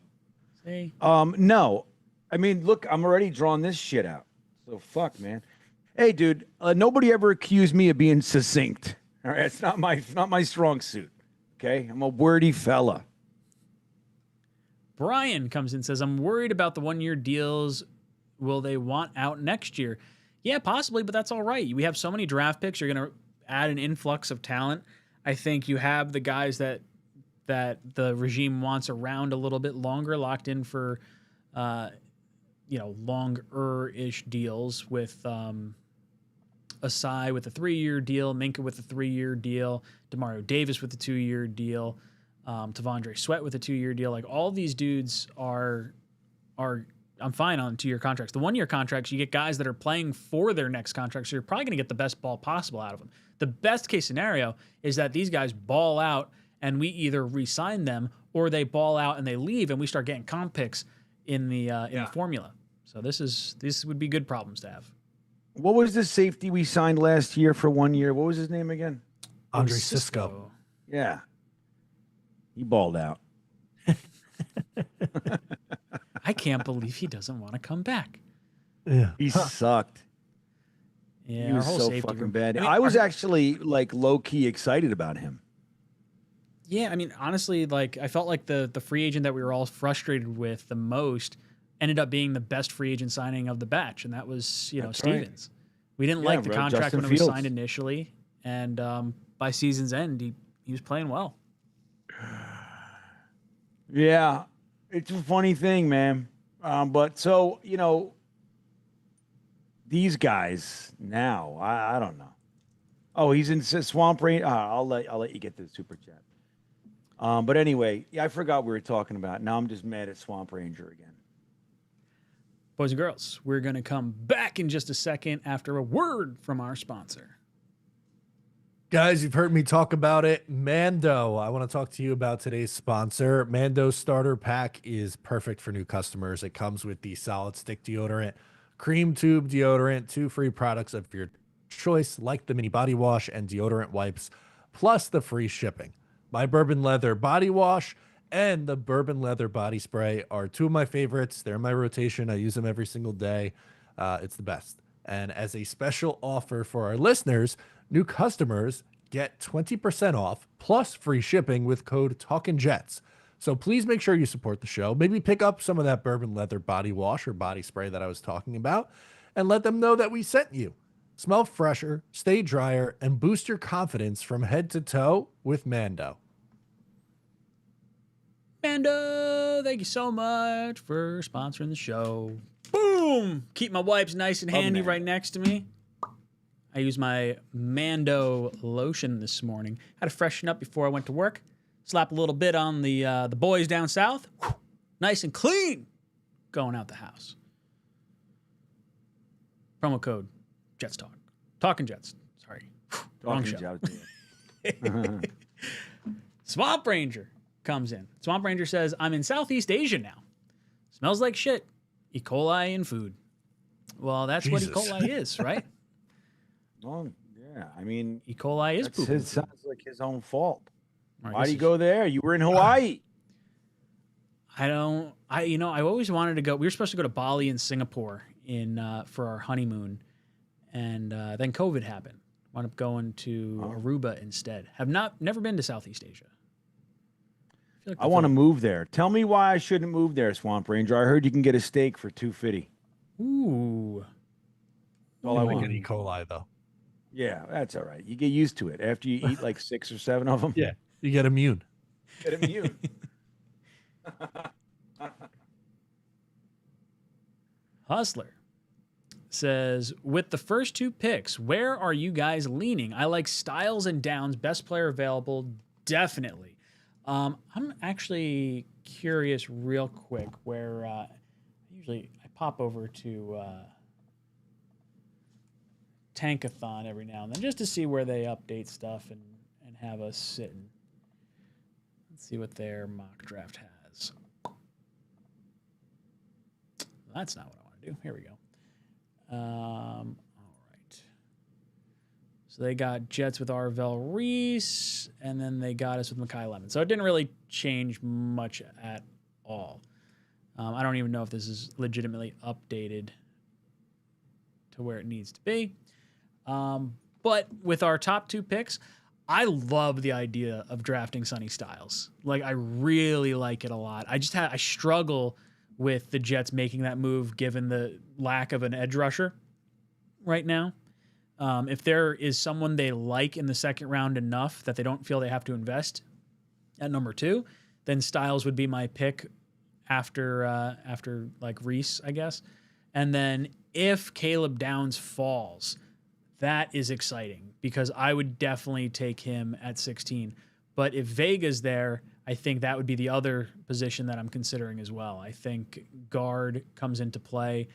See? No. I mean, look, I'm already drawing this shit out. So fuck, man. Hey, dude, nobody ever accused me of being succinct. All right, it's not my strong suit. Okay, I'm a wordy fella. Brian comes in and says, I'm worried about the 1-year deals. Will they want out next year? Yeah, possibly, but that's all right. We have so many draft picks. You're going to add an influx of talent. I think you have the guys that the regime wants around a little bit longer, locked in for, longer-ish deals with Asai with a 3-year deal, Minka with a 3-year deal, Demario Davis with a 2-year deal, Tavondre Sweat with a 2-year deal. Like, all these dudes are I'm fine on 2-year contracts. The 1-year contracts, you get guys that are playing for their next contract, so you're probably going to get the best ball possible out of them. The best case scenario is that these guys ball out and we either re-sign them or they ball out and they leave and we start getting comp picks in the formula. So this would be good problems to have. What was the safety we signed last year for 1 year? What was his name again? Andre Cisco. Yeah. He balled out. I can't believe he doesn't want to come back. Yeah. He sucked. Yeah, he was so fucking bad. I was actually like low-key excited about him. Yeah, I mean, honestly, like I felt like the free agent that we were all frustrated with the most ended up being the best free agent signing of the batch, and that was Stevens. Right. We didn't like the contract when it was signed initially, and by season's end, he was playing well. Yeah, it's a funny thing, man. But so these guys now, I don't know. Oh, he's in Swamp Rain. I'll let you get to the super chat. But anyway, yeah, I forgot what we were talking about. Now I'm just mad at Swamp Ranger again. Boys and girls, we're going to come back in just a second after a word from our sponsor. Guys, you've heard me talk about it. Mando. I want to talk to you about today's sponsor. Mando Starter Pack is perfect for new customers. It comes with the solid stick deodorant, cream tube deodorant, 2 free products of your choice, like the mini body wash and deodorant wipes, plus the free shipping. My bourbon leather body wash and the bourbon leather body spray are 2 of my favorites. They're in my rotation. I use them every single day. It's the best. And as a special offer for our listeners, new customers get 20% off plus free shipping with code TalkinJets. So please make sure you support the show. Maybe pick up some of that bourbon leather body wash or body spray that I was talking about and let them know that we sent you. Smell fresher, stay drier, and boost your confidence from head to toe with Mando. Mando, thank you so much for sponsoring the show. Boom! Keep my wipes nice and handy right next to me. I used my Mando lotion this morning. Had to freshen up before I went to work. Slap a little bit on the boys down south. Whew, nice and clean. Going out the house. Promo code Jets Talk. Talking Jets. Sorry. Wrong show. Swamp Ranger comes in. Swamp Ranger says, I'm in Southeast Asia now. Smells like shit. E. coli in food. Well, that's Jesus. what E. coli is, right? Well, yeah. I mean, E. coli is poop. it sounds like his own fault. Or I Why guess do you it's- go there? You were in Hawaii. I always wanted to go. We were supposed to go to Bali and Singapore for our honeymoon. And then COVID happened. Wound up going to Aruba instead. Never been to Southeast Asia. I want to move there. Tell me why I shouldn't move there, Swamp Ranger. I heard you can get a steak for $250. Ooh. All I might want. get E. coli though. Yeah, that's all right. You get used to it after you eat like 6 or 7 of them. Yeah, you get immune. Get immune. Hustler says, with the first 2 picks, where are you guys leaning? I like Styles and Downs, best player available, definitely. I'm actually curious real quick where I pop over to Tankathon every now and then just to see where they update stuff and have us sit and let's see what their mock draft has. That's not what I want to do. Here we go. All right. So they got Jets with Arvell Reese, and then they got us with Mekhi Lemon. So it didn't really change much at all. I don't even know if this is legitimately updated to where it needs to be. But with our top 2 picks, I love the idea of drafting Sonny Styles. Like, I really like it a lot. I struggle with the Jets making that move given the lack of an edge rusher right now. If there is someone they like in the second round enough that they don't feel they have to invest at number 2, then Styles would be my pick after like Reese, I guess. And then if Caleb Downs falls, that is exciting because I would definitely take him at 16. But if Vega's there, I think that would be the other position that I'm considering as well. I think guard comes into play.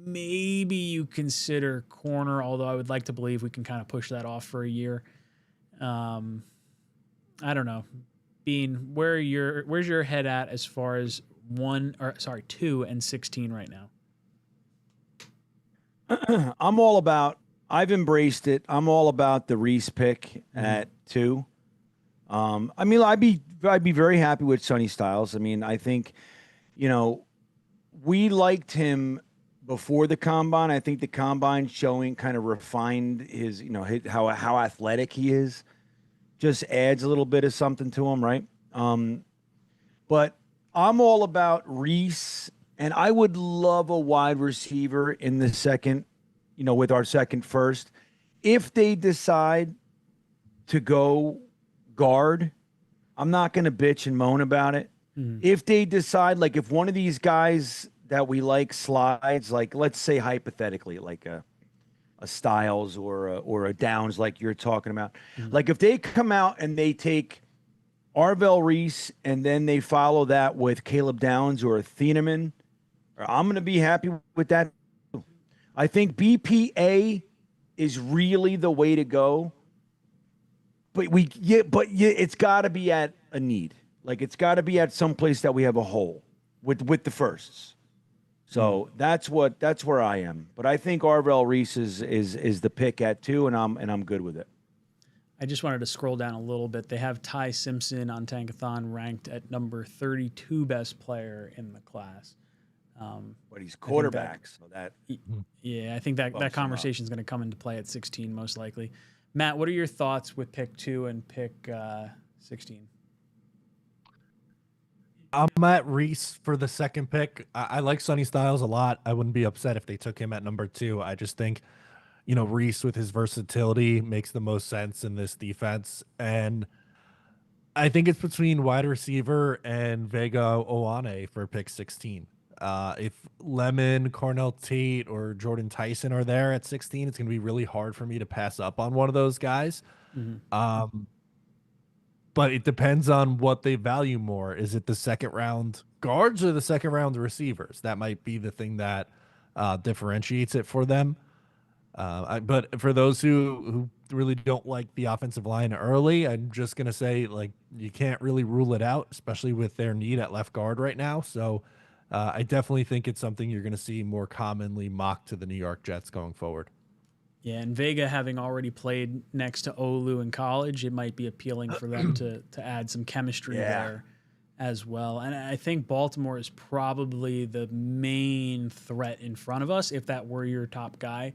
Maybe you consider corner, although I would like to believe we can kind of push that off for a year. I don't know. Bean, where's your head at as far as 2 and 16 right now? I've embraced it. I'm all about the Reese pick at 2. I mean, I'd be very happy with Sonny Styles. I mean, I think, we liked him before the combine. I think the combine showing kind of refined his, how athletic he is. Just adds a little bit of something to him, right? But I'm all about Reese, and I would love a wide receiver in the second, with our second first. If they decide to go guard, I'm not going to bitch and moan about it. If they decide, like if one of these guys that we like slides, like let's say hypothetically, like a Styles or a Downs, like you're talking about. Like if they come out and they take Arvell Reese and then they follow that with Caleb Downs or a Thieneman, I'm going to be happy with that. I think BPA is really the way to go. But it's got to be at a need. Like it's got to be at some place that we have a hole with the firsts. So that's where I am. But I think Arvell Reese is the pick at 2, and I'm good with it. I just wanted to scroll down a little bit. They have Ty Simpson on Tankathon ranked at number 32 best player in the class. But he's quarterback, so that yeah, I think that conversation is going to come into play at 16 most likely. Matt, what are your thoughts with pick 2 and pick 16? I'm at Reese for the second pick. I like Sonny Styles a lot. I wouldn't be upset if they took him at number 2. I just think, Reese with his versatility makes the most sense in this defense. And I think it's between wide receiver and Vega Owane for pick 16. If Lemon, Cornell Tate, or Jordan Tyson are there at 16, it's going to be really hard for me to pass up on one of those guys. But it depends on what they value more. Is it the second round guards or the second round receivers? That might be the thing that differentiates it for them. But for those who really don't like the offensive line early, I'm just going to say, like, you can't really rule it out, especially with their need at left guard right now. So I definitely think it's something you're going to see more commonly mocked to the New York Jets going forward. Yeah, and Vega having already played next to Olu in college, it might be appealing for them to add some chemistry there as well. And I think Baltimore is probably the main threat in front of us if that were your top guy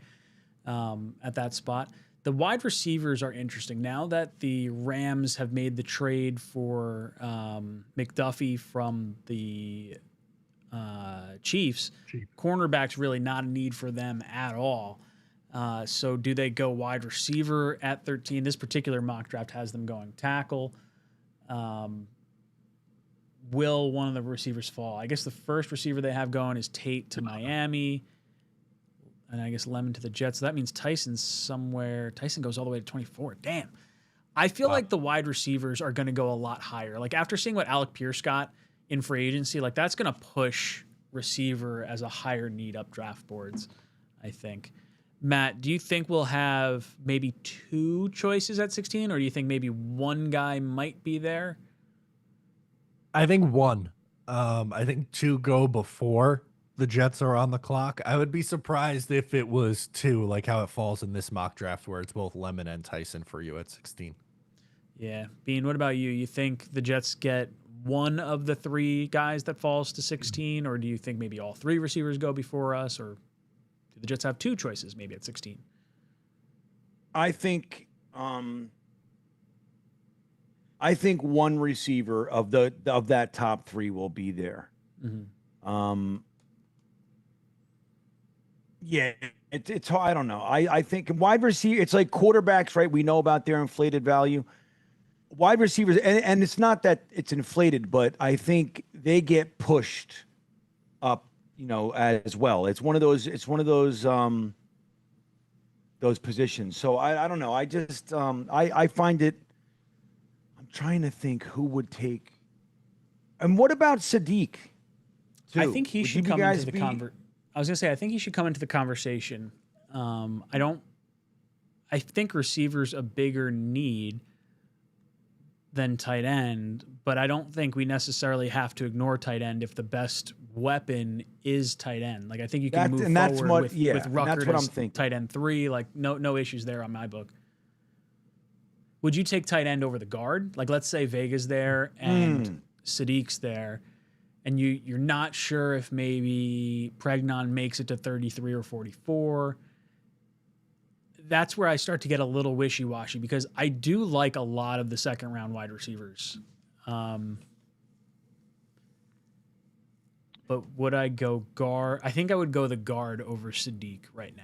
at that spot. The wide receivers are interesting. Now that the Rams have made the trade for McDuffie from the Chiefs, cornerback's really not a need for them at all. So do they go wide receiver at 13? This particular mock draft has them going tackle. Will one of the receivers fall? I guess the first receiver they have going is Tate to Miami, and I guess Lemon to the Jets. So that means Tyson's somewhere. Tyson goes all the way to 24. Damn. I feel like the wide receivers are going to go a lot higher. Like after seeing what Alec Pierce got in free agency, like that's going to push receiver as a higher need up draft boards, I think. Matt, do you think we'll have maybe 2 choices at 16, or do you think maybe one guy might be there? I think 1. I think 2 go before the Jets are on the clock. I would be surprised if it was 2, like how it falls in this mock draft where it's both Lemon and Tyson for you at 16. Yeah. Bean, what about you? You think the Jets get one of the 3 guys that falls to 16, or do you think maybe all 3 receivers go before us, or do the Jets have 2 choices maybe at 16? I think one receiver of that top 3 will be there. Yeah, it's I don't know. I think wide receiver, it's like quarterbacks, right? We know about their inflated value. Wide receivers, and it's not that it's inflated, but I think they get pushed up, as well. It's one of those positions. So I don't know. I just I find it. I'm trying to think who would take. And what about Sadiq? I think he should come into the conversation. I was gonna say I think he should come into the conversation. I think receiver's a bigger need than tight end, but I don't think we necessarily have to ignore tight end if the best weapon is tight end. Like I think you can move forward with Ruckert as tight end 3. Like no issues there on my book. Would you take tight end over the guard? Like let's say Vega's there and Sadiq's there, and you're not sure if maybe Pregnon makes it to 33 or 44. That's where I start to get a little wishy-washy because I do like a lot of the second round wide receivers. But would I go guard? I think I would go the guard over Sadiq right now.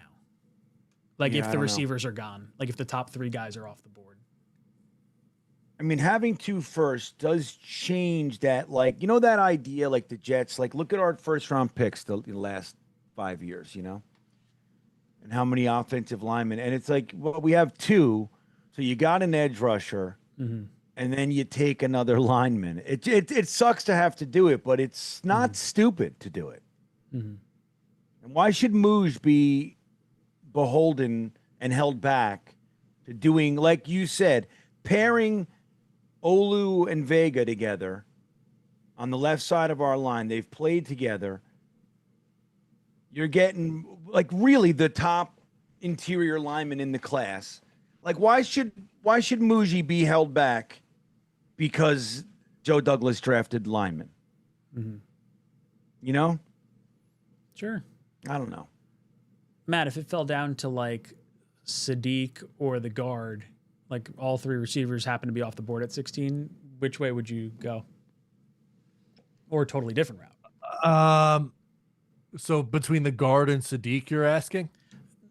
Like if the receivers are gone, like if the top 3 guys are off the board. I mean, having two firsts does change that. Like, you know, that idea, like the Jets, like, look at our first round picks the last 5 years, you know, and how many offensive linemen. And it's like, well, we have two. So you got an edge rusher, and then you take another lineman. It sucks to have to do it, but it's not stupid to do it. And why should Mooj be beholden and held back to doing, like you said, pairing Olu and Vega together on the left side of our line? They've played together. You're getting like really the top interior lineman in the class. Like, why should Muji be held back because Joe Douglas drafted linemen? You know? Sure. I don't know. Matt, if it fell down to like Sadiq or the guard, like all three receivers happen to be off the board at 16, which way would you go? Or a totally different route? So between the guard and Sadiq, you're asking?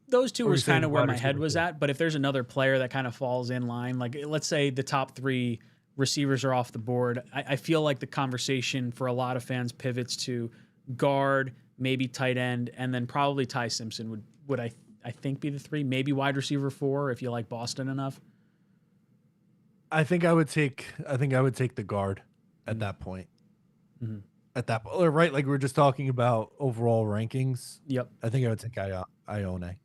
Those two Or was you're saying kind of where wide my head receiver was too? at. But if there's another player that kind of falls in line, like let's say the top three receivers are off the board, I feel like the conversation for a lot of fans pivots to guard, maybe tight end, and then probably Ty Simpson would I think be the three, maybe wide receiver 4 if you like Boston enough. I think I would take the guard at that point. At that point, right? Like we were just talking about overall rankings. Yep. I think I would take Ione.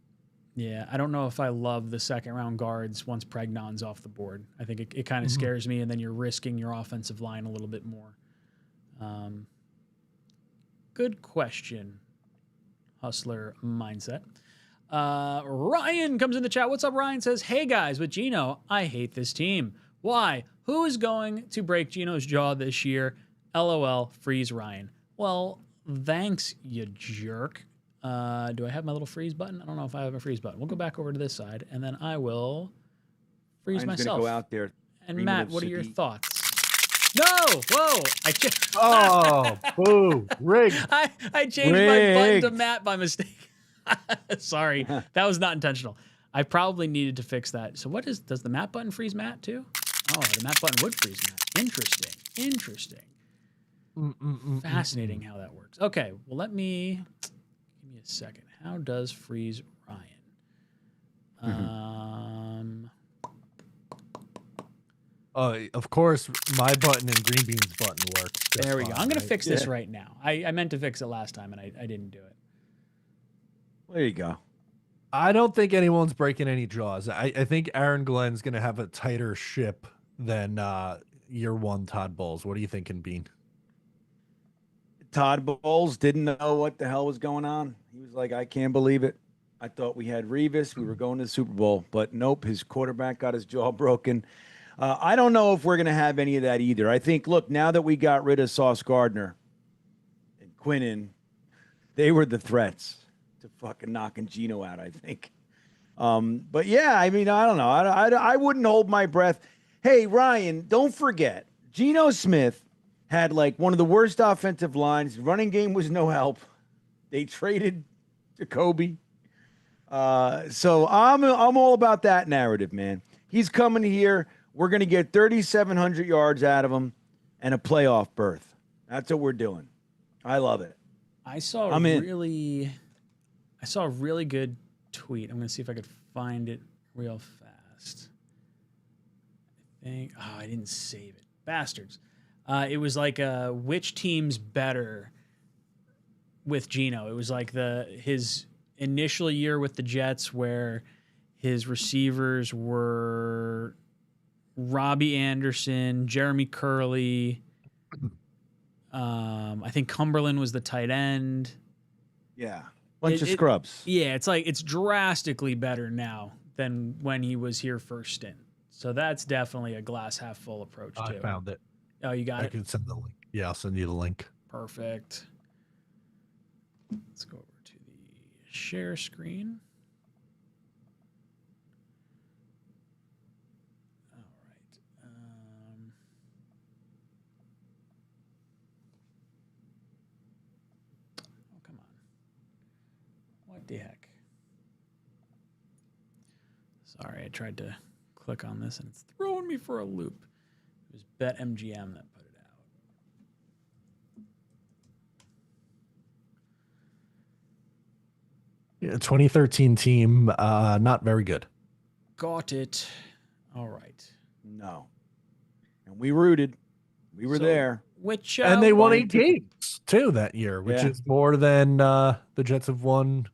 Yeah, I don't know if I love the second round guards once Pregnon's off the board. I think it kind of scares me, and then you're risking your offensive line a little bit more. Good question, Hustler Mindset. Ryan comes in the chat. What's up, Ryan? Says, hey guys, with Geno, I hate this team. Why? Who is going to break Geno's jaw this year? LOL, freeze Ryan. Well, thanks, you jerk. Do I have my little freeze button? I don't know if I have a freeze button. We'll go back over to this side, and then I will freeze Ryan's myself. gonna go out there. And screaming Matt, of what are your Sadiq. thoughts? No! Whoa! Oh, boo! Rigged. I changed my button to Rigged. Matt by mistake. Sorry, that was not intentional. I probably needed to fix that. So does the Matt button freeze Matt too? Oh, the Matt button would freeze Matt. Interesting. Fascinating how that works. Okay, well give me a second. How does freeze Ryan? Of course, my button and Green Bean's button works. just There we go. fine, I'm gonna right? fix this right now. I meant to fix it last time and I didn't do it. There you go. I don't think anyone's breaking any jaws. I think Aaron Glenn's going to have a tighter ship than year one Todd Bowles. What are you thinking, Bean? Todd Bowles didn't know what the hell was going on. He was like, I can't believe it. I thought we had Revis. We were going to the Super Bowl, but nope, his quarterback got his jaw broken. I don't know if we're going to have any of that either. I think, look, now that we got rid of Sauce Gardner and Quinnen, they were the threats to fucking knocking Geno out, I think. But yeah, I mean, I don't know. I wouldn't hold my breath. Hey, Ryan, don't forget, Geno Smith had like one of the worst offensive lines. Running game was no help. They traded Jacoby. So I'm all about that narrative, man. He's coming here. We're going to get 3,700 yards out of him and a playoff berth. That's what we're doing. I love it. I saw a really good tweet. I'm going to see if I could find it real fast. I didn't save it. Bastards. It was like which team's better with Geno. It was like his initial year with the Jets where his receivers were Robbie Anderson, Jeremy Curley. I think Cumberland was the tight end. Yeah. Bunch of scrubs. Yeah, it's drastically better now than when he was here first stint. So that's definitely a glass half full approach too. I found it. Oh, you got I it? can send the link. Yeah, I'll send you the link. Perfect. Let's go over to the share screen. All right. Oh, come on. What the heck? Sorry, I tried to click on this and it's throwing me for a loop. It was BetMGM that put it out. Yeah, 2013 team, not very good. Got it. All right. No. And we rooted. We were there. Which And they won Fine 8 games too that year, which Yeah. is more than the Jets have won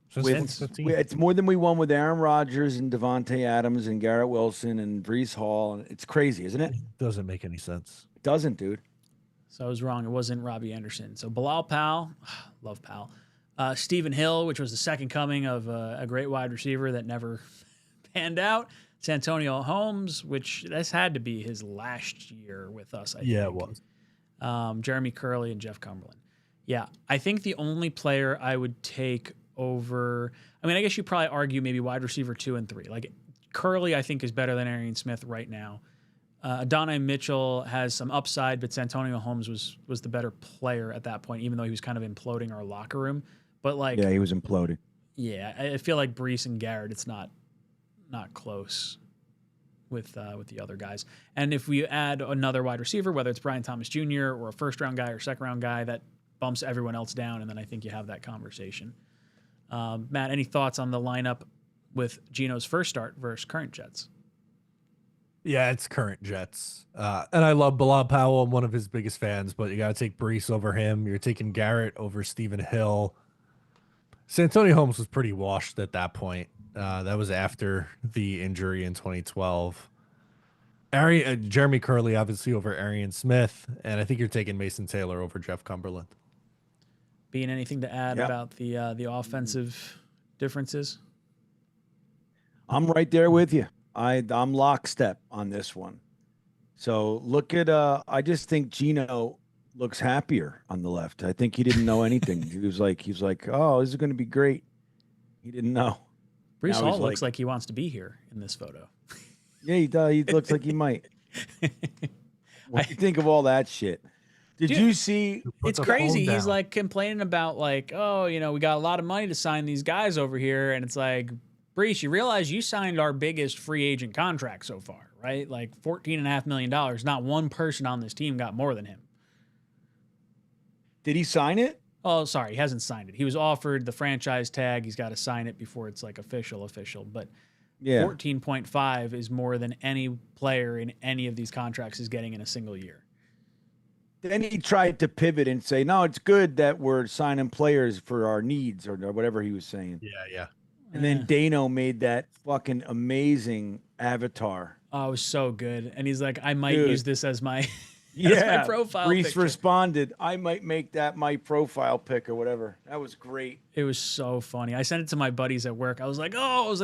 since With, 2015. it's more than we won with Aaron Rodgers and Devontae Adams and Garrett Wilson and Brees Hall. It's crazy, isn't it? Doesn't make any sense. It doesn't, dude. So I was wrong. It wasn't Robbie Anderson. So Bilal Powell, love Powell. Stephen Hill, which was the second coming of a great wide receiver that never panned out. Santonio Holmes, which this had to be his last year with us, I think. Yeah, it was. Jeremy Curley and Jeff Cumberland. Yeah, I think the only player I would take over, I mean, I guess you probably argue maybe wide receiver 2 and 3. Like Curley, I think, is better than Arian Smith right now. Adonai Mitchell has some upside, but Santonio Holmes was the better player at that point, even though he was kind of imploding our locker room. But like, Yeah, he was imploding. yeah, I feel like Brees and Garrett, it's not close with the other guys. And if we add another wide receiver, whether it's Brian Thomas Jr. or a first-round guy or second-round guy, that bumps everyone else down, and then I think you have that conversation. Matt, any thoughts on the lineup with Gino's first start versus current Jets? Yeah, it's current Jets. And I love Bilal Powell. I'm one of his biggest fans, but you got to take Brees over him. You're taking Garrett over Stephen Hill. Santonio Holmes was pretty washed at that point. That was after the injury in 2012. Jeremy Curley, obviously, over Arian Smith. And I think you're taking Mason Taylor over Jeff Cumberland. Being anything to add about the offensive differences? I'm right there with you. I'm lockstep on this one. So look at I just think Gino looks happier on the left. I think he didn't know anything. he was like, oh, this is going to be great. He didn't know. Brees Now Hall he's looks like he wants to be here in this photo. Yeah, he does. He looks like he might. What do you think of all that shit? Did Dude, you see? It's crazy. He's like complaining about like, oh, you know, we got a lot of money to sign these guys over here, and it's like, Brees, you realize you signed our biggest free agent contract so far, right? Like $14.5 million. Not one person on this team got more than him. Did he sign it? Oh, sorry, he hasn't signed it. He was offered the franchise tag. He's got to sign it before it's like official. But Yeah. 14.5 is more than any player in any of these contracts is getting in a single year. Then he tried to pivot and say, no, it's good that we're signing players for our needs or whatever he was saying. Yeah. And then Dano made that fucking amazing avatar. Oh, it was so good. And he's like, I might Dude. use this as my, Yeah, my profile Reese picture. responded, I might make that my profile pic or whatever. That was great. It was so funny. I sent it to my buddies at work. I was like,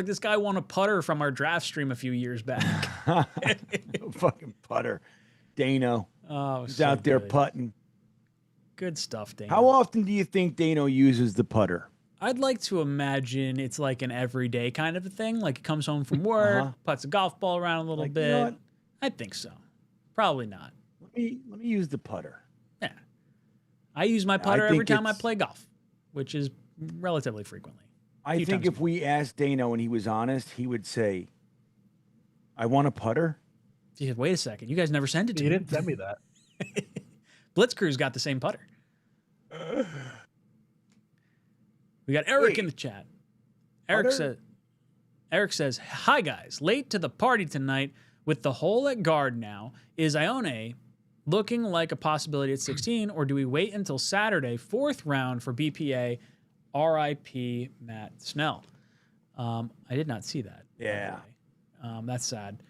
this guy won a putter from our draft stream a few years back. Fucking putter. Dano. Oh, He's so out there good. putting. Good stuff, Dano. How often do you think Dano uses the putter? I'd like to imagine it's like an everyday kind of a thing. Like he comes home from work, puts a golf ball around a little Like, bit. you know what? I think so. Probably not. Let me use the putter. Yeah. I use my putter think every time I it's- play golf, which is relatively frequently. I Few think times if we asked Dano and he was honest, he would say, I want a putter. He said, wait a second. You guys never sent it to You me. didn't send me that. Blitzcrew's got the same putter. We got Eric Wait. in the chat. Eric says, hi guys, late to the party tonight with the hole at guard now. Is Ione looking like a possibility at 16, or do we wait until Saturday, 4th round for BPA? RIP Matt Snell. I did not see that. by the Yeah. way. That's sad.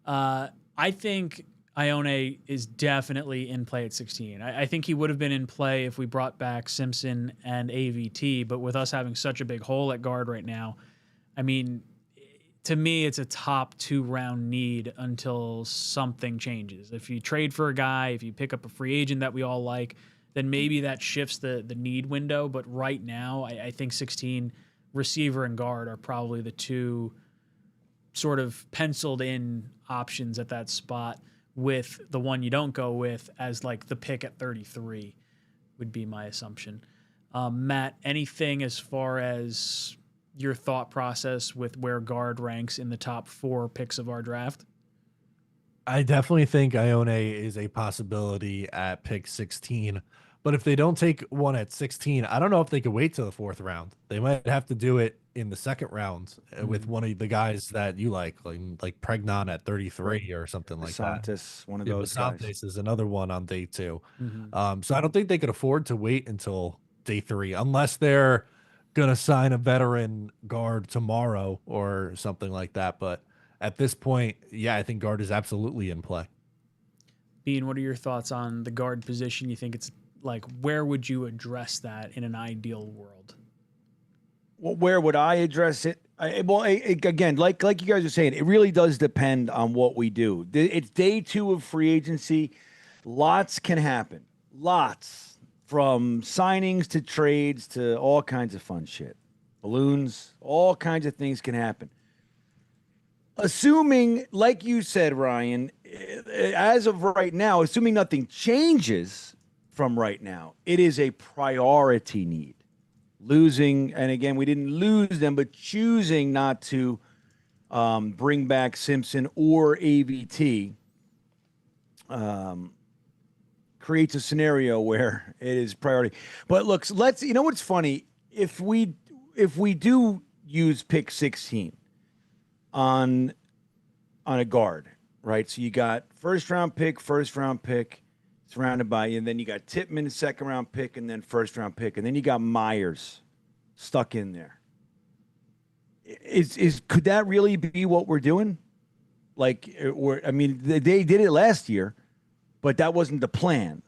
I think Ione is definitely in play at 16. I think he would have been in play if we brought back Simpson and AVT, but with us having such a big hole at guard right now, I mean, to me, it's a top 2 round need until something changes. If you trade for a guy, if you pick up a free agent that we all like, then maybe that shifts the need window. But right now, I think 16 receiver and guard are probably the 2 sort of penciled in options at that spot, with the one you don't go with as like the pick at 33 would be my assumption. Matt, anything as far as your thought process with where guard ranks in the top 4 picks of our draft? I definitely think Ione is a possibility at pick 16. But if they don't take one at 16, I don't know if they could wait till the 4th round. They might have to do it in the 2nd round with one of the guys that you like Pregnon at 33 or something like that. DeSantis, one of Yeah, those guys. Basantes is another one on day 2. So I don't think they could afford to wait until day 3 unless they're gonna sign a veteran guard tomorrow or something like that. But at this point, yeah, I think guard is absolutely in play. Bean, what are your thoughts on the guard position? You think it's like, where would you address that in an ideal world? Well, where would I address it? Again, like you guys are saying, it really does depend on what we do. It's day 2 of free agency. Lots can happen. Lots, from signings to trades to all kinds of fun shit. Balloons, all kinds of things can happen. Assuming, like you said, Ryan, as of right now, assuming nothing changes from right now, it is a priority need. Losing, and again, we didn't lose them, but choosing not to bring back Simpson or AVT creates a scenario where it is priority. But look, you know what's funny? If we do use pick 16 on a guard, right? So you got first round pick, surrounded by, and then you got Tippmann, 2nd round pick, and then 1st round pick, and then you got Myers stuck in there. Could that really be what we're doing? Like, I mean, they did it last year, but that wasn't the plan.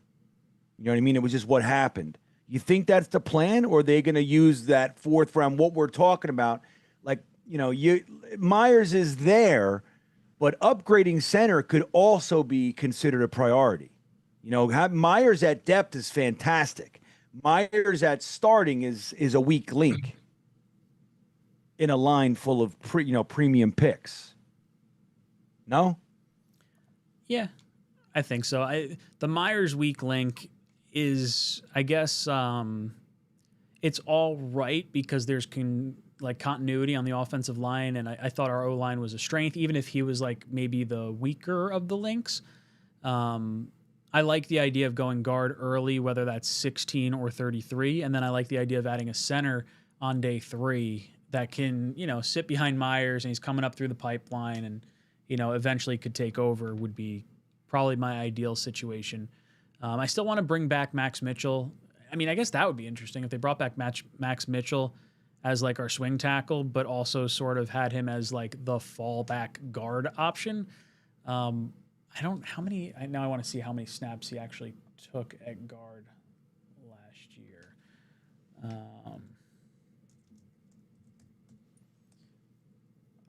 You know what I mean? It was just what happened. You think that's the plan, or are they going to use that 4th round? What we're talking about, like, you know, Myers is there, but upgrading center could also be considered a priority. You know, Myers at depth is fantastic. Myers at starting is a weak link in a line full of premium picks. No? Yeah, I think so. The Myers weak link is, I guess, it's all right because there's continuity on the offensive line, and I thought our O-line was a strength, even if he was like maybe the weaker of the links. I like the idea of going guard early, whether that's 16 or 33, and then I like the idea of adding a center on day 3 that can, you know, sit behind Myers, and he's coming up through the pipeline, and, you know, eventually could take over. Would be probably my ideal situation. I still want to bring back Max Mitchell. I mean, I guess that would be interesting if they brought back Max Mitchell as like our swing tackle, but also sort of had him as like the fallback guard option. Now I want to see how many snaps he actually took at guard last year.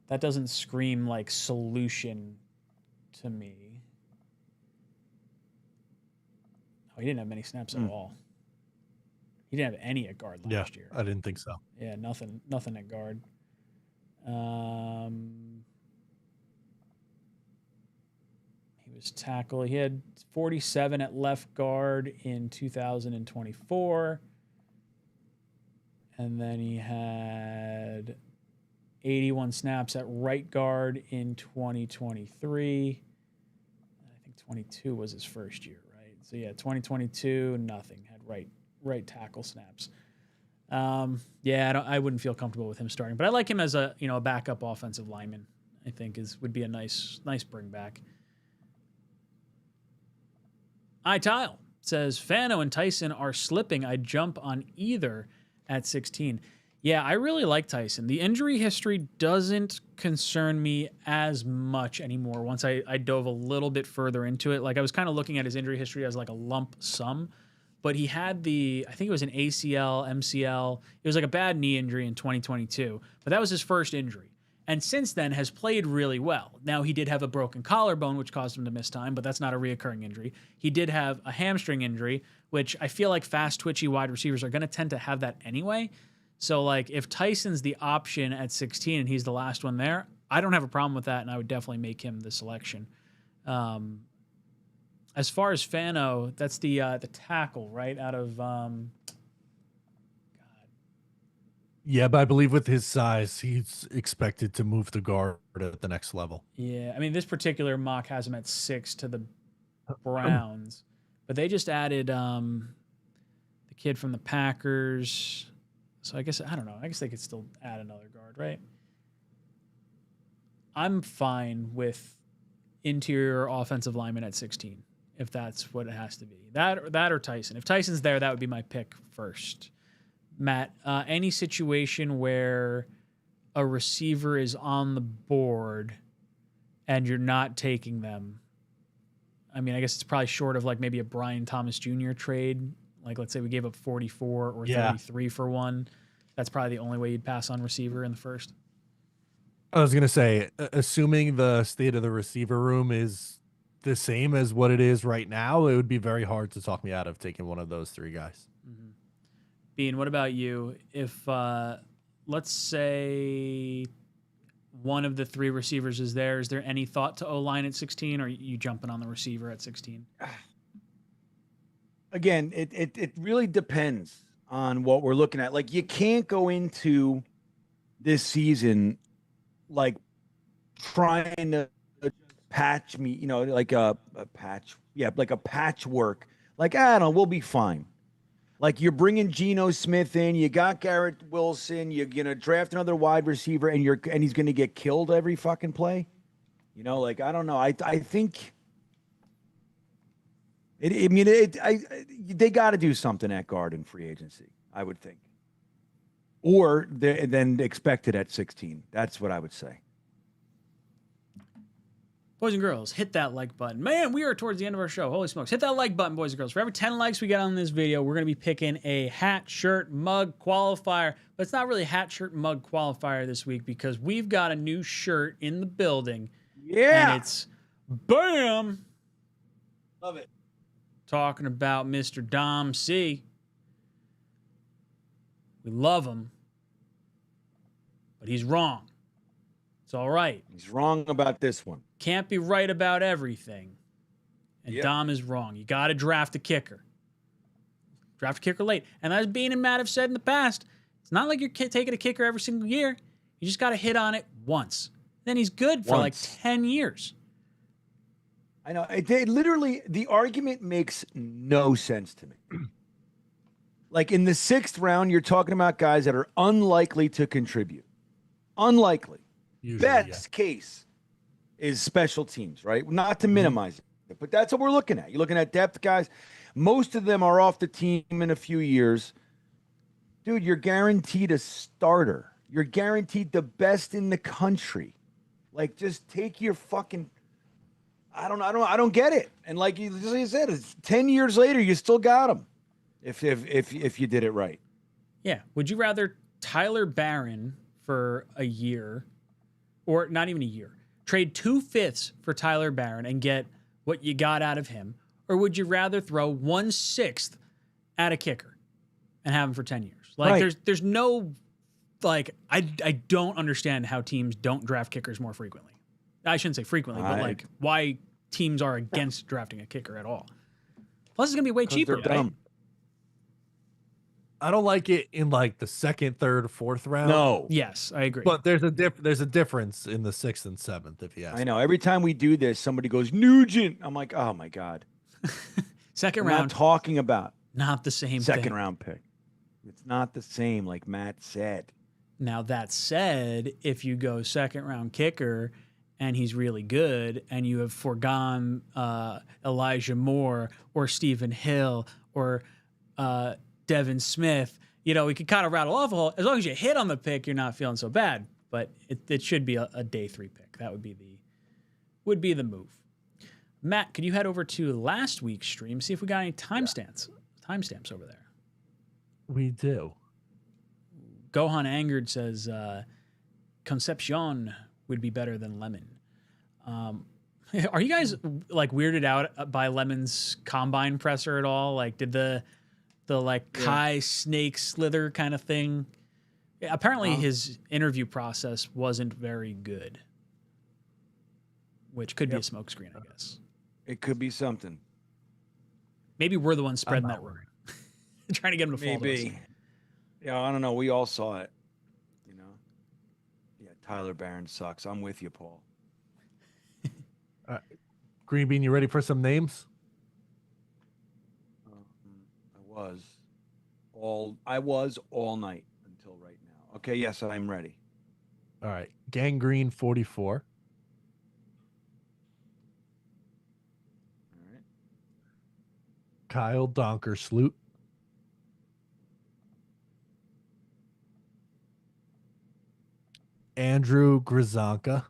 That doesn't scream like solution to me. Oh, he didn't have many snaps at all. He didn't have any at guard last year. I didn't think so. Yeah, nothing at guard. He was tackle. He had 47 at left guard in 2024. And then he had 81 snaps at right guard in 2023. I think 22 was his first year, right? So yeah, 2022, nothing. Had right tackle snaps. I wouldn't feel comfortable with him starting, but I like him as a backup offensive lineman. I think would be a nice bring back. Tile says Fano and Tyson are slipping. I'd jump on either at 16. Yeah, I really like Tyson. The injury history doesn't concern me as much anymore once I dove a little bit further into it. Like, I was kind of looking at his injury history as like a lump sum, but he had I think it was an ACL, MCL. It was like a bad knee injury in 2022, but that was his first injury. And since then has played really well. Now, he did have a broken collarbone, which caused him to miss time, but that's not a reoccurring injury. He did have a hamstring injury, which I feel like fast, twitchy wide receivers are going to tend to have that anyway. So, like, if Tyson's the option at 16 and he's the last one there, I don't have a problem with that, and I would definitely make him the selection. As far as Fano, that's the tackle, right, out of Yeah, but I believe with his size, he's expected to move to guard at the next level. Yeah, I mean, this particular mock has him at 6 to the Browns, but they just added the kid from the Packers. So I guess, I don't know. I guess they could still add another guard, right? I'm fine with interior offensive lineman at 16, if that's what it has to be. That or Tyson. If Tyson's there, that would be my pick first. Matt, any situation where a receiver is on the board and you're not taking them, I mean, I guess it's probably short of like maybe a Brian Thomas Jr. trade. Like, let's say we gave up 44 or 33 for one. That's probably the only way you'd pass on receiver in the first. I was going to say, assuming the state of the receiver room is the same as what it is right now, it would be very hard to talk me out of taking one of those 3 guys. Mm-hmm. Bean, what about you? If, let's say one of the 3 receivers is there any thought to O-line at 16, or are you jumping on the receiver at 16? Again, it really depends on what we're looking at. Like, you can't go into this season like trying to patch me, like a patch. Yeah, like a patchwork. Like, I don't know, we'll be fine. Like, you're bringing Geno Smith in, you got Garrett Wilson, you're gonna draft another wide receiver, and he's gonna get killed every fucking play. Like, I don't know. I think they got to do something at guard in free agency, I would think, or then expected at 16. That's what I would say. Boys and girls, hit that like button. Man, we are towards the end of our show. Holy smokes. Hit that like button, boys and girls. For every 10 likes we get on this video, we're going to be picking a hat, shirt, mug qualifier. But it's not really hat, shirt, mug qualifier this week because we've got a new shirt in the building. Yeah. And it's BAM! Love it. Talking about Mr. Dom C. We love him, but he's wrong. It's all right. He's wrong about this one. Can't be right about everything. And Yep. Dom is wrong. You got to draft a kicker. Draft a kicker late. And as Bean and Matt have said in the past, it's not like you're taking a kicker every single year. You just got to hit on it once. Then he's good for like 10 years. I know. Literally, the argument makes no sense to me. Like, in the 6th round, you're talking about guys that are unlikely to contribute. Unlikely. Usually, Best case is special teams, right? Not to minimize it, but that's what we're looking at. You're looking at depth guys. Most of them are off the team in a few years. Dude, you're guaranteed a starter. You're guaranteed the best in the country. Like, just take your fucking... I don't get it. And like you said, it's 10 years later, you still got him. If you did it right. Yeah. Would you rather Tyler Barron for a year, or not even a year, trade 2/5 for Tyler Barron and get what you got out of him? Or would you rather throw 1/6 at a kicker and have him for 10 years? Like, right. there's no, like, I don't understand how teams don't draft kickers more frequently. I shouldn't say frequently, but like, why teams are against drafting a kicker at all. Plus, it's going to be way cheaper, right? I don't like it in like the 2nd, 3rd, 4th round. No. Yes, I agree. But there's a difference in the 6th and 7th, if you ask. I know. Every time we do this, somebody goes, Nugent. I'm like, oh my God. Second We're round. not talking about Not the same second thing. round pick. It's not the same, like Matt said. Now, that said, if you go 2nd round kicker and he's really good and you have foregone Elijah Moore or Stephen Hill or Devin Smith, we could kind of rattle off a whole. As long as you hit on the pick, you're not feeling so bad. But it should be a day 3 pick. That would be the move. Matt, could you head over to last week's stream, see if we got any timestamps over there? We do. Gohan Angered says Concepcion would be better than Lemon. Are you guys like weirded out by Lemon's combine presser at all? Like, did the like Kai snake slither kind of thing? Apparently his interview process wasn't very good, which could be a smokescreen, I guess. It could be something. Maybe we're the ones spreading that rumor. Trying to get him to follow us. Maybe. Yeah, I don't know. We all saw it. Tyler Barron sucks. I'm with you, Paul. Green Bean, you ready for some names? I was all night until right now. Okay, yes, I'm ready. All right. Gangrene 44. All right. Kyle Donkersloot. Andrew Grzanka.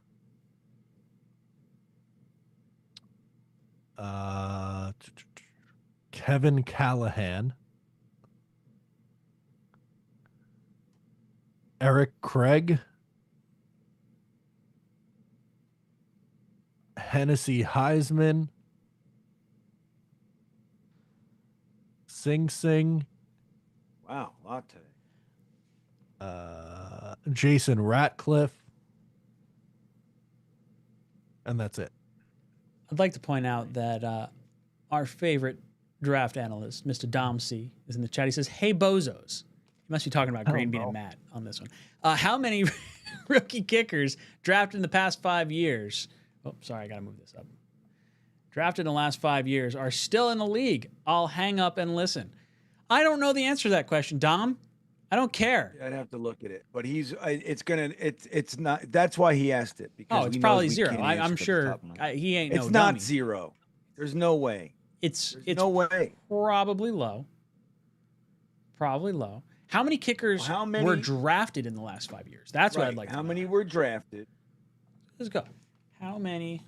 Kevin Callahan. Eric Craig. Hennessy Heisman. Sing Sing. Wow, a lot today. Jason Ratcliffe. And that's it. I'd like to point out that our favorite draft analyst, Mr. Dom C, is in the chat. He says, "Hey, bozos." He must be talking about Green Bean and Matt on this one. How many rookie kickers drafted in the past 5 years? Oh, sorry, I got to move this up. Drafted in the last 5 years are still in the league. I'll hang up and listen. I don't know the answer to that question, Dom. I don't care. I'd have to look at it, but it's not. That's why he asked it. Because It's he probably knows we zero. can't I'm answer sure he ain't no It's not dummy. zero. There's no way. It's no way. Probably low. Probably low. How many kickers were drafted in the last 5 years? That's what I'd like to know. How many were drafted? Let's go. How many?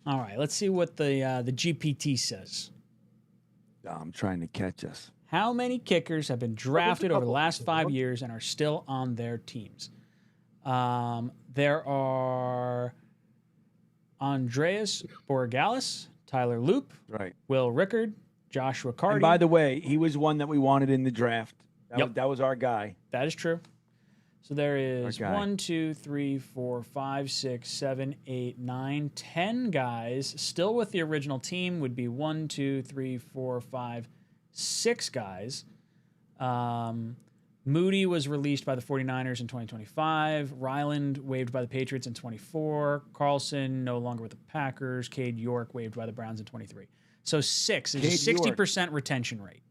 All right, let's see what the GPT says. I'm trying to catch us. How many kickers have been drafted over the last 5 years and are still on their teams? There are Andreas Borgalis, Tyler Loop, Right. Will Rickard, Joshua Carty. And by the way, he was one that we wanted in the draft. That was our guy. That is true. So there is Our guy. 1, 2, 3, 4, 5, 6, 7, 8, 9, 10 guys still with the original team. Would be 1, 2, 3, 4, 5, 6 guys. Moody was released by the 49ers in 2025. Ryland waived by the Patriots in 24. Carlson no longer with the Packers. Cade York waived by the Browns in 23. So 6 is a 60% retention rate.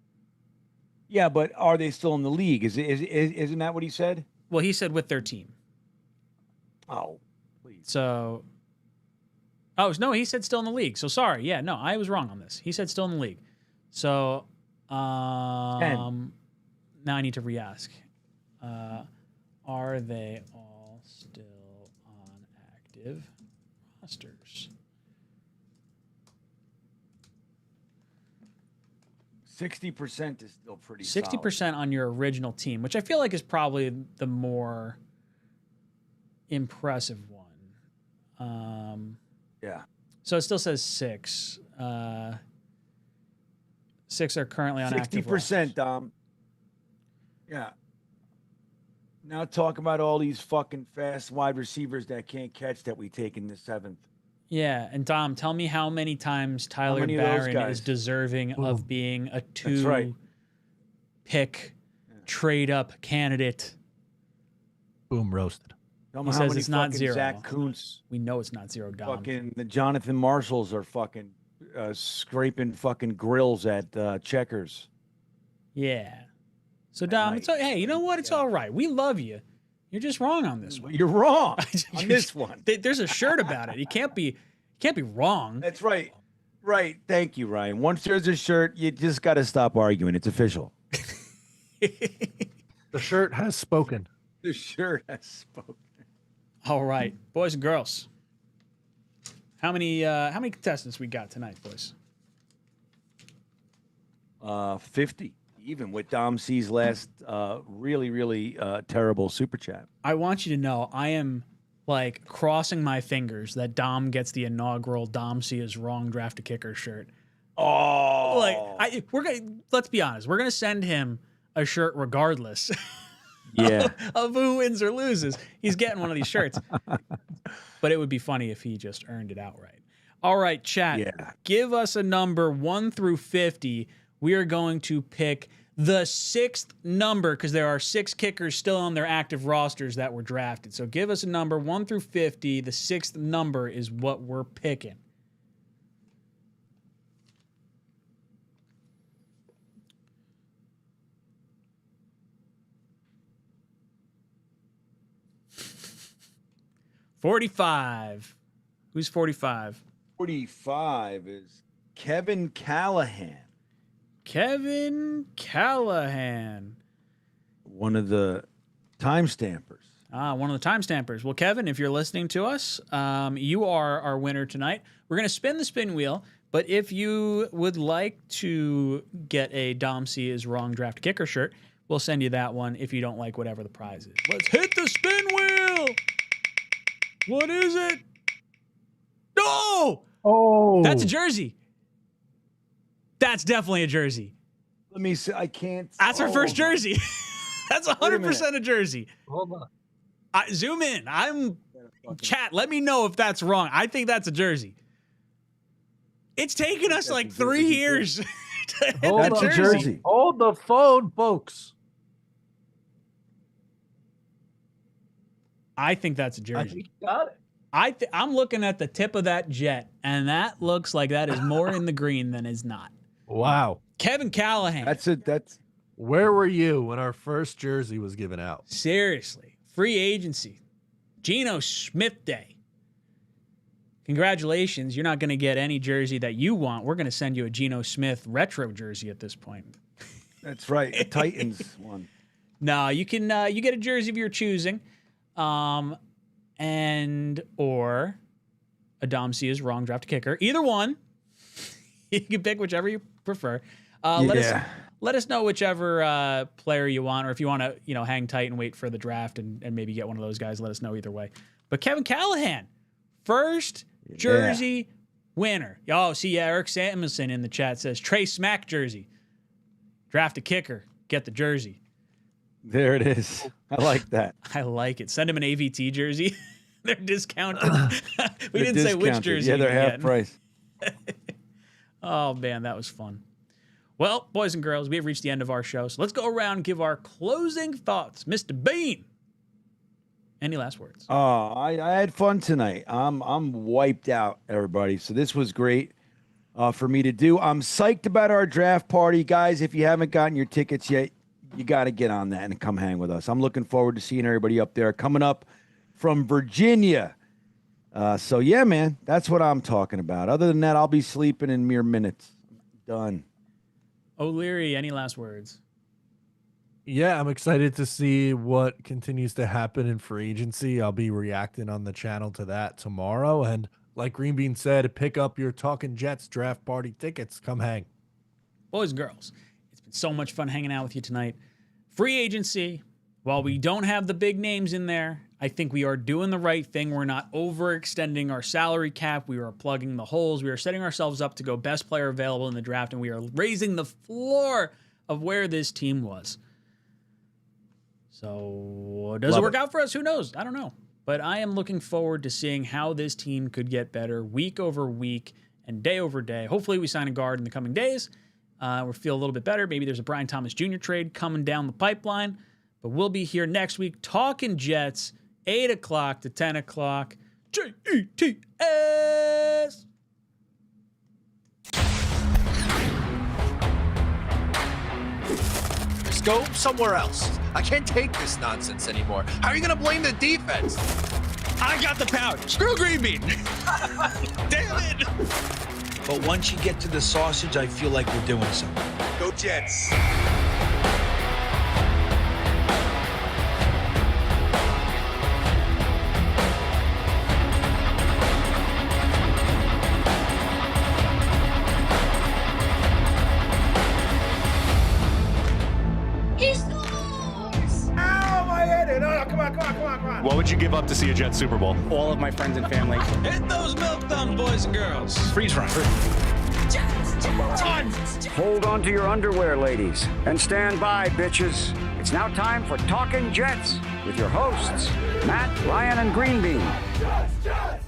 Yeah, but are they still in the league? Isn't that what he said? Well, he said with their team. Oh, please. So, no, he said still in the league. So sorry. Yeah, no, I was wrong on this. He said still in the league. So, now I need to re-ask. Are they all still on active rosters? 60% is still pretty 60% on your original team, which I feel like is probably the more impressive one. Yeah. So it still says 6. 6 are currently on active rosters. 60%, Dom. Yeah. Now talk about all these fucking fast wide receivers that can't catch that we take in the 7th. Yeah, and Dom, tell me how many times Tyler many of those Barron guys? is deserving of being a 2 right. pick trade up candidate. Boom, roasted. Tell He me how says many it's not fucking 0. Zach Kuntz, We know it's not 0, Dom. fucking the Jonathan Marshalls are fucking scraping fucking grills at Checkers. Yeah. So Dom, night. it's hey, you know what? It's all right. We love you. You're just wrong on this one. You're wrong on this one. There's a shirt about it. You can't be wrong. That's right. Right. Thank you, Ryan. Once there's a shirt, you just got to stop arguing. It's official. The shirt has spoken. The shirt has spoken. All right, boys and girls. How many contestants we got tonight, boys? 50. Even with Dom C's last really terrible super chat. I want you to know I am like crossing my fingers that Dom gets the inaugural Dom C is wrong draft a kicker shirt. Oh, Like let's be honest, we're gonna send him a shirt regardless. Yeah. of who wins or loses. He's getting one of these shirts. But it would be funny if he just earned it outright. All right, chat. Yeah. Give us a number 1 through 50. We are going to pick the 6th number because there are 6 kickers still on their active rosters that were drafted. So give us a number 1 through 50. The 6th number is what we're picking. $45. Who's 45? 45 is Kevin Callahan. Kevin Callahan. One of the time stampers. One of the time stampers. Well, Kevin, if you're listening to us, you are our winner tonight. We're going to spin the spin wheel, but if you would like to get a 𝐷𝐲𝐚𝐬 is wrong draft kicker shirt, we'll send you that one if you don't like whatever the prize is. Let's hit the spin wheel. What is it? No! Oh, That's a jersey. That's definitely a jersey. Let me see. I can't. That's our first jersey. That's 100% a jersey. hold on. Zoom in. Chat. Let me know if that's wrong. I think that's a jersey. It's taken us like 3 years to hit Hold the on. jersey. Hold the phone, folks. I think that's a I jersey. think you got it. I'm looking at the tip of that jet, and that looks like that is more in the green than is not. Wow. Kevin Callahan. That's it. That's Where were you when our first jersey was given out? Seriously. Free agency. Geno Smith Day. Congratulations. You're not going to get any jersey that you want. We're going to send you a Geno Smith retro jersey at this point. that's right. A Titans one. No, you can you get a jersey of your choosing. And or a 𝐷𝐲𝐚𝐬 is wrong draft kicker. Either one. You can pick whichever you prefer. Let us know whichever player you want, or if you want to, hang tight and wait for the draft and maybe get one of those guys, let us know either way. But Kevin Callahan, first jersey winner. Oh, see, Eric Samuelson in the chat says Trey Smack jersey. Draft a kicker, get the jersey. There it is. I like that. I like it. Send him an AVT jersey. They're discounted. We didn't say which jersey. Yeah, they're you half get. price. Oh, man, that was fun. Well, boys and girls, we have reached the end of our show. So let's go around and give our closing thoughts. Mr. Bean, any last words? Oh, I had fun tonight. I'm wiped out, everybody. So this was great for me to do. I'm psyched about our draft party. Guys, if you haven't gotten your tickets yet, you got to get on that and come hang with us. I'm looking forward to seeing everybody up there coming up from Virginia. So, yeah, man, that's what I'm talking about. Other than that, I'll be sleeping in mere minutes. Done. O'Leary, any last words? Yeah, I'm excited to see what continues to happen in free agency. I'll be reacting on the channel to that tomorrow. And like Green Bean said, pick up your Talkin Jets draft party tickets. Come hang. Boys and girls, it's been so much fun hanging out with you tonight. Free agency, while we don't have the big names in there, I think we are doing the right thing. We're not overextending our salary cap. We are plugging the holes. We are setting ourselves up to go best player available in the draft, and we are raising the floor of where this team was. So does it work out for us? Who knows? I don't know. But I am looking forward to seeing how this team could get better week over week and day over day. Hopefully we sign a guard in the coming days. We'll feel a little bit better. Maybe there's a Brian Thomas Jr. trade coming down the pipeline. But we'll be here next week talking Jets, 8 o'clock to 10 o'clock. JETS. Just go somewhere else. I can't take this nonsense anymore. How are you going to blame the defense? I got the power. Screw Green Bean. Damn it. But once you get to the sausage, I feel like we're doing something. Go Jets. What would you give up to see a Jets Super Bowl? All of my friends and family. Hit those milk thumbs, boys and girls. Freeze run. Jets! Hold on to your underwear, ladies, and stand by, bitches. It's now time for Talkin' Jets with your hosts, Matt, Ryan, and Green Bean.